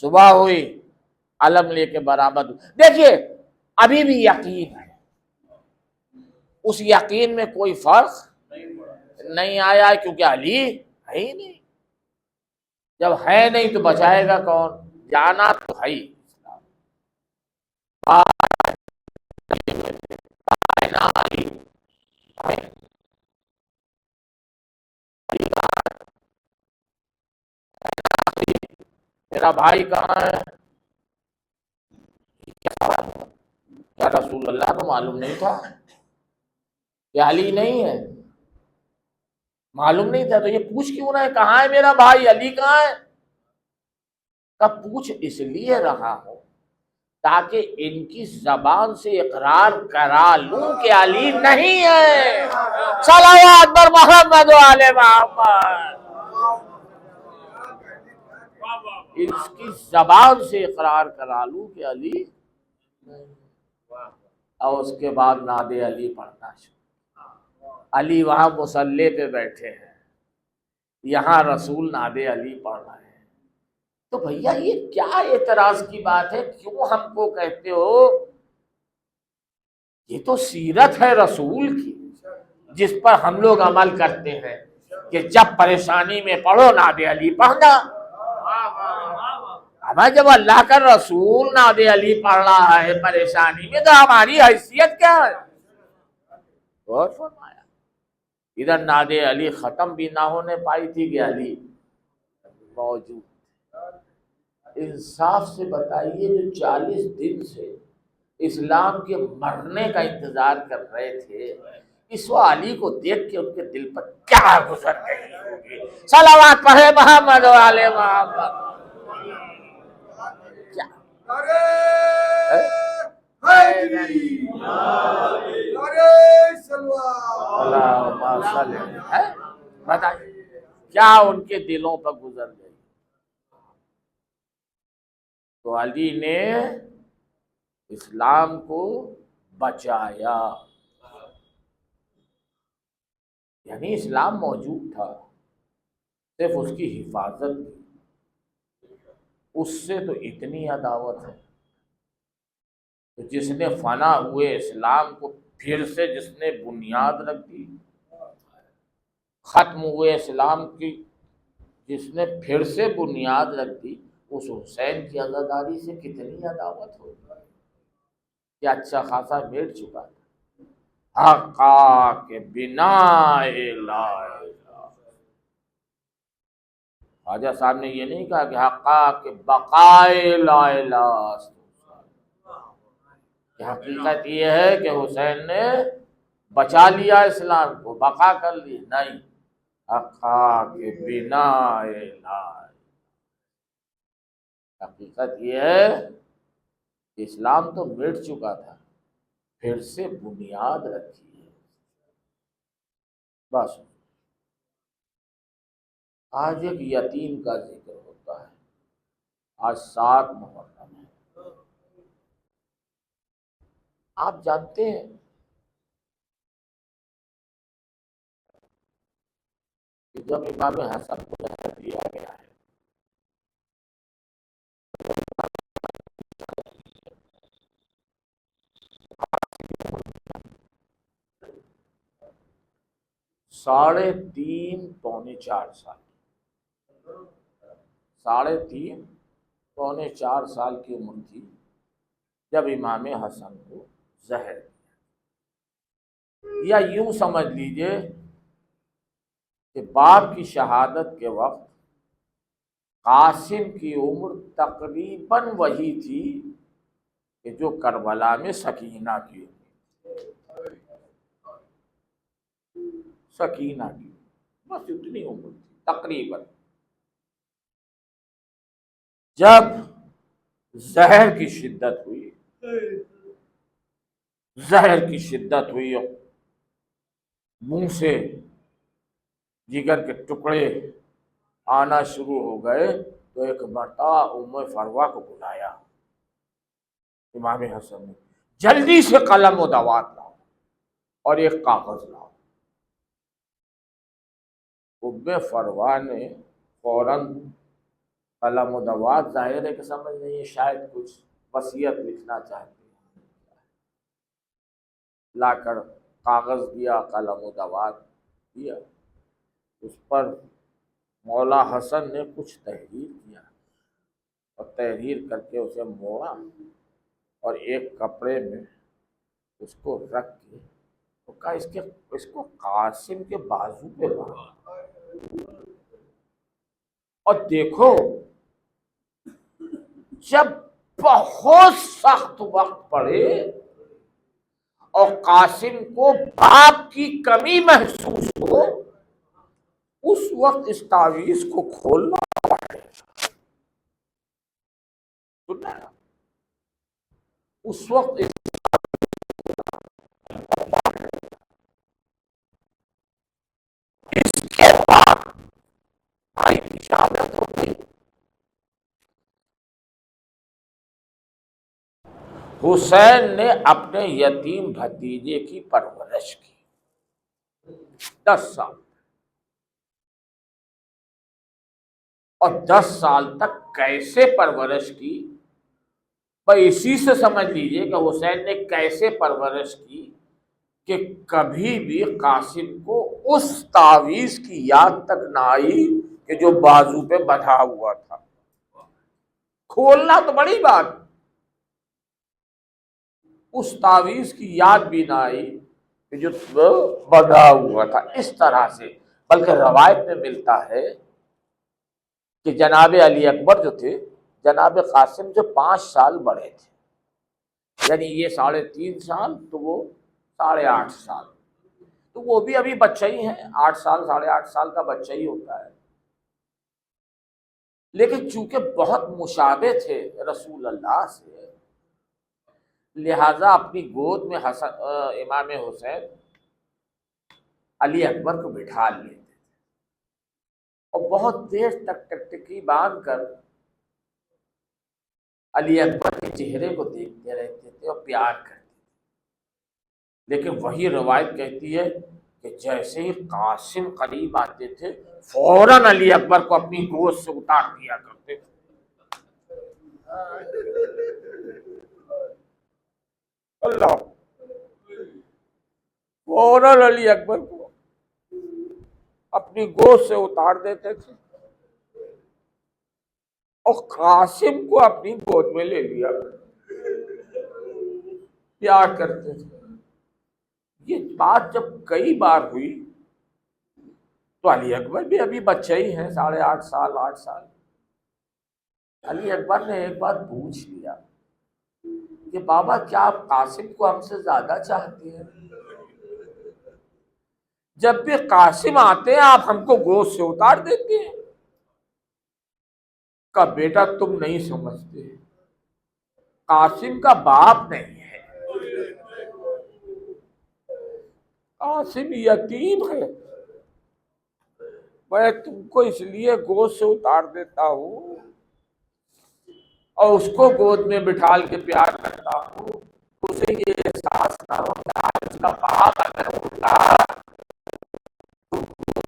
A: صبح ہوئی علم لے کے برآمد۔ دیکھیے ابھی بھی یقین ہے، اس یقین میں کوئی فرق نہیں آیا کیونکہ علی ہے ہی نہیں، جب ہے نہیں تو بچائے گا کون؟ جانا تو ہے ہی۔ میرا بھائی کہاں ہے؟ کیا رسول اللہ کو معلوم نہیں تھا کہ علی نہیں ہے؟ معلوم نہیں تھا تو یہ پوچھ کیوں رہا ہے کہاں ہے میرا بھائی، علی کہاں ہے؟ کب پوچھ اس لیے رہا ہوں تاکہ ان کی زبان سے اقرار کرا لوں کہ علی نہیں ہے۔ صلوات بر محمد و آل محمد۔ اس کی زبان سے اقرار کرا لوں کہ علی نہیں، اور اس کے بعد ناد علی پڑھنا شروع۔ علی وہاں مصلی پہ بیٹھے ہیں، یہاں رسول ناد علی پڑھ رہے ہیں۔ تو بھیا یہ کیا اعتراض کی بات ہے؟ کیوں ہم کو کہتے ہو؟ یہ تو سیرت ہے رسول کی جس پر ہم لوگ عمل کرتے ہیں کہ جب پریشانی میں پڑھو ناد علی پڑھنا۔ ہمیں جب اللہ کا رسول ناد علی پڑھ رہا ہے پریشانی میں تو ہماری حیثیت کیا ہے؟ غور فرمایا۔ ادھر ناد علی ختم بھی نہ ہونے پائی تھی کہ علی موجود۔ انصاف سے بتائیے جو 40 دن سے اسلام کے مرنے کا انتظار کر رہے تھے، اس وقت علی کو دیکھ کے ان کے دل پر کیا گزر گئی ہوگی؟ صلوات پڑھے محمد و آل محمد۔ کیا بتائیے کیا ان کے دلوں پر گزر گئی؟ تو علی نے اسلام کو بچایا، یعنی اسلام موجود تھا، صرف اس کی حفاظت کی۔ اس سے تو اتنی عداوت ہے کہ جس نے فنا ہوئے اسلام کو پھر سے جس نے بنیاد رکھ دی، ختم ہوئے اسلام کی جس نے پھر سے بنیاد رکھ دی، اس حسین کی عزاداری سے کتنی عداوت ہوگی کہ اچھا خاصا میٹ چکا تھا۔ حقا کے بنا لا الہ۔ خواجہ صاحب نے یہ نہیں کہا کہ حقا کے بقائے لا الہ، کہ حقیقت یہ ہے کہ حسین نے بچا لیا اسلام کو، بقا کر لی، نہیں، حقا کے بنا لا۔ حقیقت یہ ہے کہ اسلام تو مٹ چکا تھا، پھر سے بنیاد رکھی ہے۔ بس آج ایک یتیم کا ذکر ہوتا ہے، آج 7 محرم ہے۔ آپ جانتے ہیں کہ جب امام حسن کو زہر دیا گیا ہے 3.5 پونے 4 سال، 3.5 پونے 4 سال کی عمر تھی جب امام حسن کو زہر دیا، یا یوں سمجھ لیجئے کہ باپ کی شہادت کے وقت قاسم کی عمر تقریباً وہی تھی کہ جو کربلا میں سکینہ کی عمر، سکینہ کی بس اتنی عمر تھی تقریباً۔ جب زہر کی شدت ہوئی، منہ سے جگر کے ٹکڑے آنا شروع ہو گئے تو ایک مرتبہ ام فروا کو بلایا امام حسن نے، جلدی سے قلم و دوات لاؤ اور ایک کاغذ لاؤ۔ ام فروا نے فوراً قلم و دوات، ظاہر ہے کہ سمجھ نہیں ہے، شاید کچھ وصیت لکھنا چاہتے ہیں، لا کر کاغذ دیا، قلم و دوات دیا، اس پر مولا حسن نے کچھ تحریر کیا اور تحریر کر کے اسے موڑا اور ایک کپڑے میں اس کو رکھ کے تو کہا اس کو قاسم کے بازو پہ باندھ، اور دیکھو جب بہت سخت وقت پڑے اور قاسم کو باپ کی کمی محسوس ہو، اس وقت اس تعویذ کو کھولنا پڑے، اس وقت اس کے بعد بھائی کی شہادت ہو گئی۔ حسین نے اپنے یتیم بھتیجے کی پرورش کی 10 سال، اور 10 سال تک کیسے پرورش کی، بھائی اسی سے سمجھ لیجئے کہ حسین نے کیسے پرورش کی کہ کبھی بھی قاسم کو اس تعویذ کی یاد تک نہ آئی کہ جو بازو پہ بندھا ہوا تھا، کھولنا تو بڑی بات، اس تعویذ کی یاد بھی نہ آئی کہ جو بندھا ہوا تھا اس طرح سے۔ بلکہ روایت میں ملتا ہے کہ جناب علی اکبر جو تھے جناب قاسم سے 5 سال بڑے تھے، یعنی یہ 3.5 سال تو وہ 8.5 سال، تو وہ بھی ابھی بچہ ہی ہیں، 8 سال 8.5 سال کا بچہ ہی ہوتا ہے، لیکن چونکہ بہت مشابہ تھے رسول اللہ سے، لہذا اپنی گود میں امام حسین علی اکبر کو بٹھا لیتے تھے اور بہت دیر تک ٹکٹکی باندھ کر علی اکبر کے چہرے کو دیکھتے رہتے تھے اور پیار کرتے تھے، لیکن وہی روایت کہتی ہے کہ جیسے ہی قاسم قریب آتے تھے فوراً علی اکبر کو اپنی گود سے اتار دیا کرتے تھے۔ اللہ، فوراً علی اکبر کو اپنی گود سے اتار دیتے تھے اور قاسم کو اپنی گود میں لے لیا، پیار کرتے تھے۔ یہ بات جب کئی بار ہوئی تو علی اکبر بھی ابھی بچہ ہی ہیں، 8.5 سال 8 سال، علی اکبر نے ایک بات پوچھ لیا کہ بابا کیا آپ قاسم کو ہم سے زیادہ چاہتے ہیں؟ جب بھی قاسم آتے ہیں آپ ہم کو گود سے اتار دیتے ہیں۔ کا بیٹا تم نہیں سمجھتے، قاسم کا باپ نہیں ہے، قاسم یتیم ہے، میں تم کو اس لیے گود سے اتار دیتا ہوں اور اس کو گود میں بٹھال کے پیار کرتا ہوں، اسے یہ احساس نہ ہو کہ آج اس کا باپ اگر ہوتا تو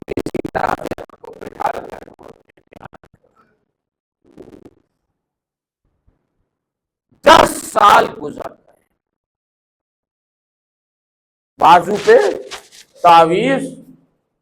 A: اسی طرح سے ہم کو بٹھال کر گود میں پیار کرتا۔ 10 سال گزر گئے، بازو پہ تعویذ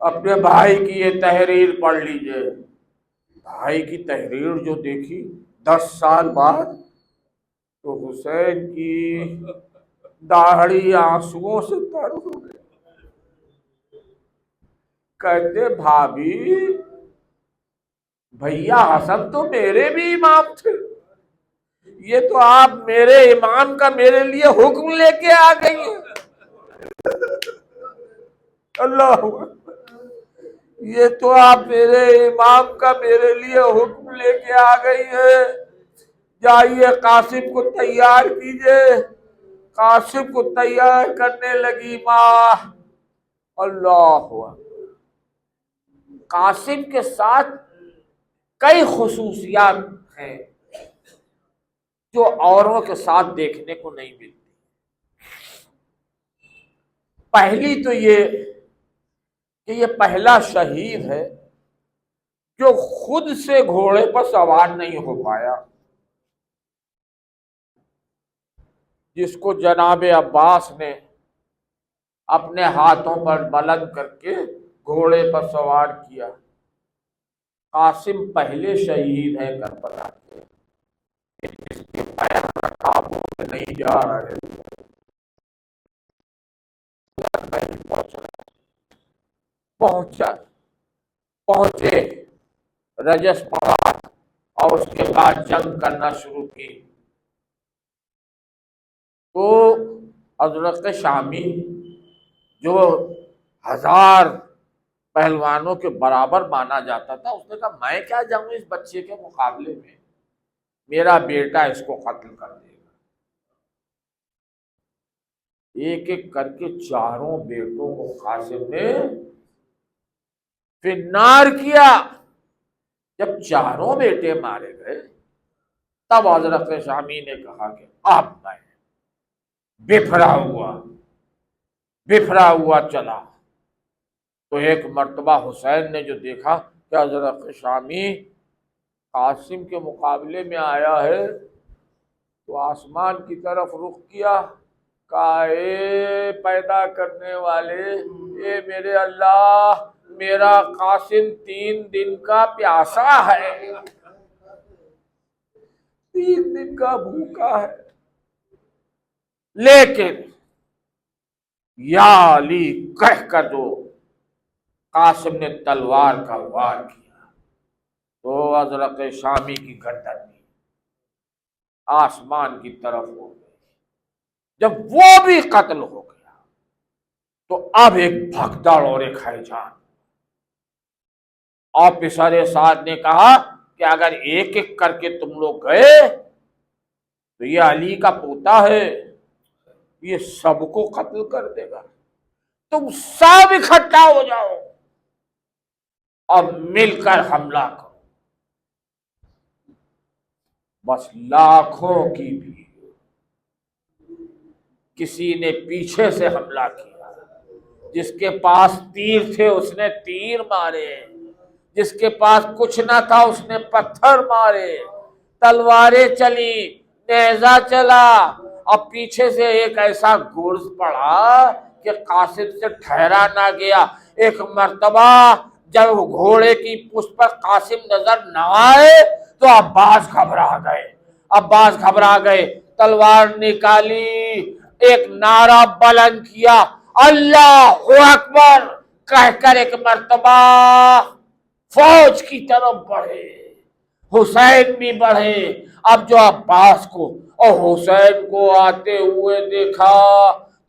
A: اپنے بھائی کی یہ تحریر پڑھ لیجئے. بھائی کی تحریر جو دیکھی 10 سال بعد، تو حسین کی داڑھی آنسوؤں سے تر ہو گئی. کہتے بھابھی، بھیا حسن تو میرے بھی امام تھے، یہ تو آپ میرے امام کا میرے لیے حکم لے کے آ گئی ہیں. اللہ اکبر. یہ تو آپ میرے امام کا میرے لیے حکم لے کے آ گئی ہے. جائیے قاسم کو تیار کیجئے. قاسم کو تیار کرنے لگی ماں. اللہ اکبر. قاسم کے ساتھ کئی خصوصیات ہیں جو اوروں کے ساتھ دیکھنے کو نہیں ملتی. پہلی تو یہ کہ یہ پہلا شہید ہے جو خود سے گھوڑے پر سوار نہیں ہو پایا، جس کو جناب عباس نے اپنے ہاتھوں پر بلند کر کے گھوڑے پر سوار کیا. قاسم پہلے شہید ہیں کربلا کے، جس کے پیر قابو میں نہیں جا رہے. پہنچے رجس پہاڑ اور اس کے بعد جنگ کرنا شروع کی. تو حضرت شامی جو 1000 پہلوانوں کے برابر مانا جاتا تھا، اس نے کہا میں کیا جاؤں اس بچے کے مقابلے میں، میرا بیٹا اس کو قتل کر دے گا. ایک ایک کر کے 4 بیٹوں کو قاسم نے فنار کیا. جب 4 بیٹے مارے گئے تب حضرت شامی نے کہا کہ اب میں بفرا ہوا چلا. تو ایک مرتبہ حسین نے جو دیکھا کہ حضرت شامی قاسم کے مقابلے میں آیا ہے، تو آسمان کی طرف رخ کیا، کہا اے پیدا کرنے والے، اے میرے اللہ، میرا قاسم 3 دن کا پیاسا ہے، 3 دن کا بھوکا ہے، لیکن یا علی کہہ کر جو قاسم نے تلوار کا وار کیا تو حضرت شامی کی گردن آسمان کی طرف ہو گئی. جب وہ بھی قتل ہو گیا تو اب ایک بھگدڑ اور ایک ہیجان. آفیسر سعد نے کہا کہ اگر ایک ایک کر کے تم لوگ گئے تو یہ علی کا پوتا ہے، یہ سب کو قتل کر دے گا. تم سب اکٹھا ہو جاؤ اور مل کر حملہ کرو. بس لاکھوں کی بھی کسی نے پیچھے سے حملہ کیا، جس کے پاس تیر تھے اس نے تیر مارے، جس کے پاس کچھ نہ تھا اس نے پتھر مارے، تلواریں چلی، نیزہ چلا، اور پیچھے سے ایک ایسا گرز پڑا کہ قاسم سے ٹھہرا نہ گیا. ایک مرتبہ جب گھوڑے کی پشت پر قاسم نظر نہ آئے تو عباس گھبرا گئے، تلوار نکالی، ایک نعرہ بلند کیا، اللہ اکبر کہہ کر ایک مرتبہ فوج کی طرف بڑھے. حسین بھی بڑھے. اب جو عباس کو اور حسین کو آتے ہوئے دیکھا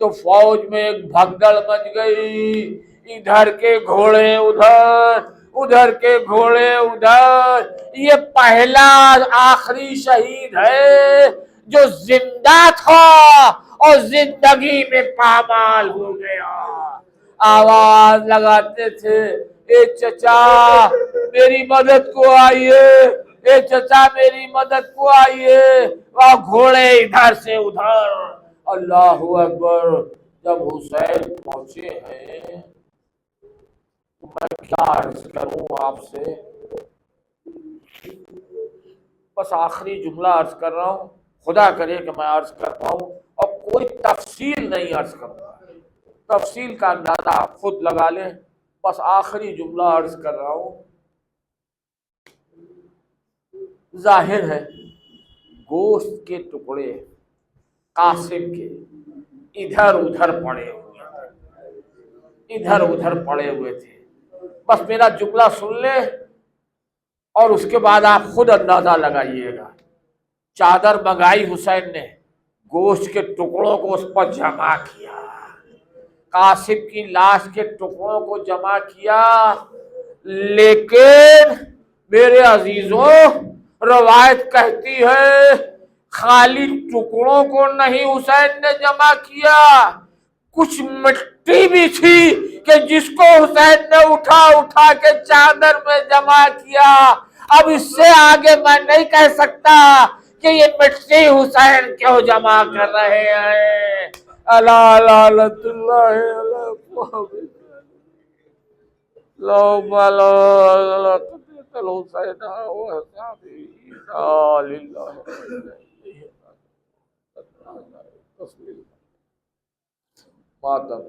A: تو فوج میں ایک بھگدڑ مچ گئی. ادھر کے گھوڑے ادھر، ادھر کے گھوڑے ادھر. یہ پہلا آخری شہید ہے جو زندہ تھا اور زندگی میں پامال ہو گیا. آواز لگاتے تھے اے چچا میری مدد کو آئیے، اے چچا میری مدد کو آئیے. وہ گھوڑے ادھر سے ادھر. اللہ اکبر. جب حسین پہنچے ہیں تو میں کیا عرض کروں آپ سے، بس آخری جملہ عرض کر رہا ہوں، خدا کرے کہ میں عرض کر پاؤں اور کوئی تفصیل نہیں عرض کروں گا. تفصیل کا اندازہ آپ خود لگا لیں. بس آخری جملہ عرض کر رہا ہوں، ظاہر ہے گوشت کے ٹکڑے قاسم کے ادھر ادھر پڑے ہوئے تھے، ادھر ادھر پڑے ہوئے تھے۔ بس میرا جملہ سن لے اور اس کے بعد آپ خود اندازہ لگائیے گا۔ چادر منگائی حسین نے، گوشت کے ٹکڑوں کو اس پر جمع کیا، قاسم کی لاش کے ٹکڑوں کو جمع کیا، لیکن میرے عزیزوں روایت کہتی ہے خالی ٹکڑوں کو نہیں حسین نے جمع کیا، کچھ مٹی بھی تھی کہ جس کو حسین نے اٹھا اٹھا کے چادر میں جمع کیا۔ اب اس سے آگے میں نہیں کہہ سکتا کہ یہ مٹی حسین کیوں جمع کر رہے ہیں۔ اللہ لعنت اللہ علی محمد، اللہم لا تقتل حسین وأصحابہ انا للہ و انا الیہ راجعون۔ ماتم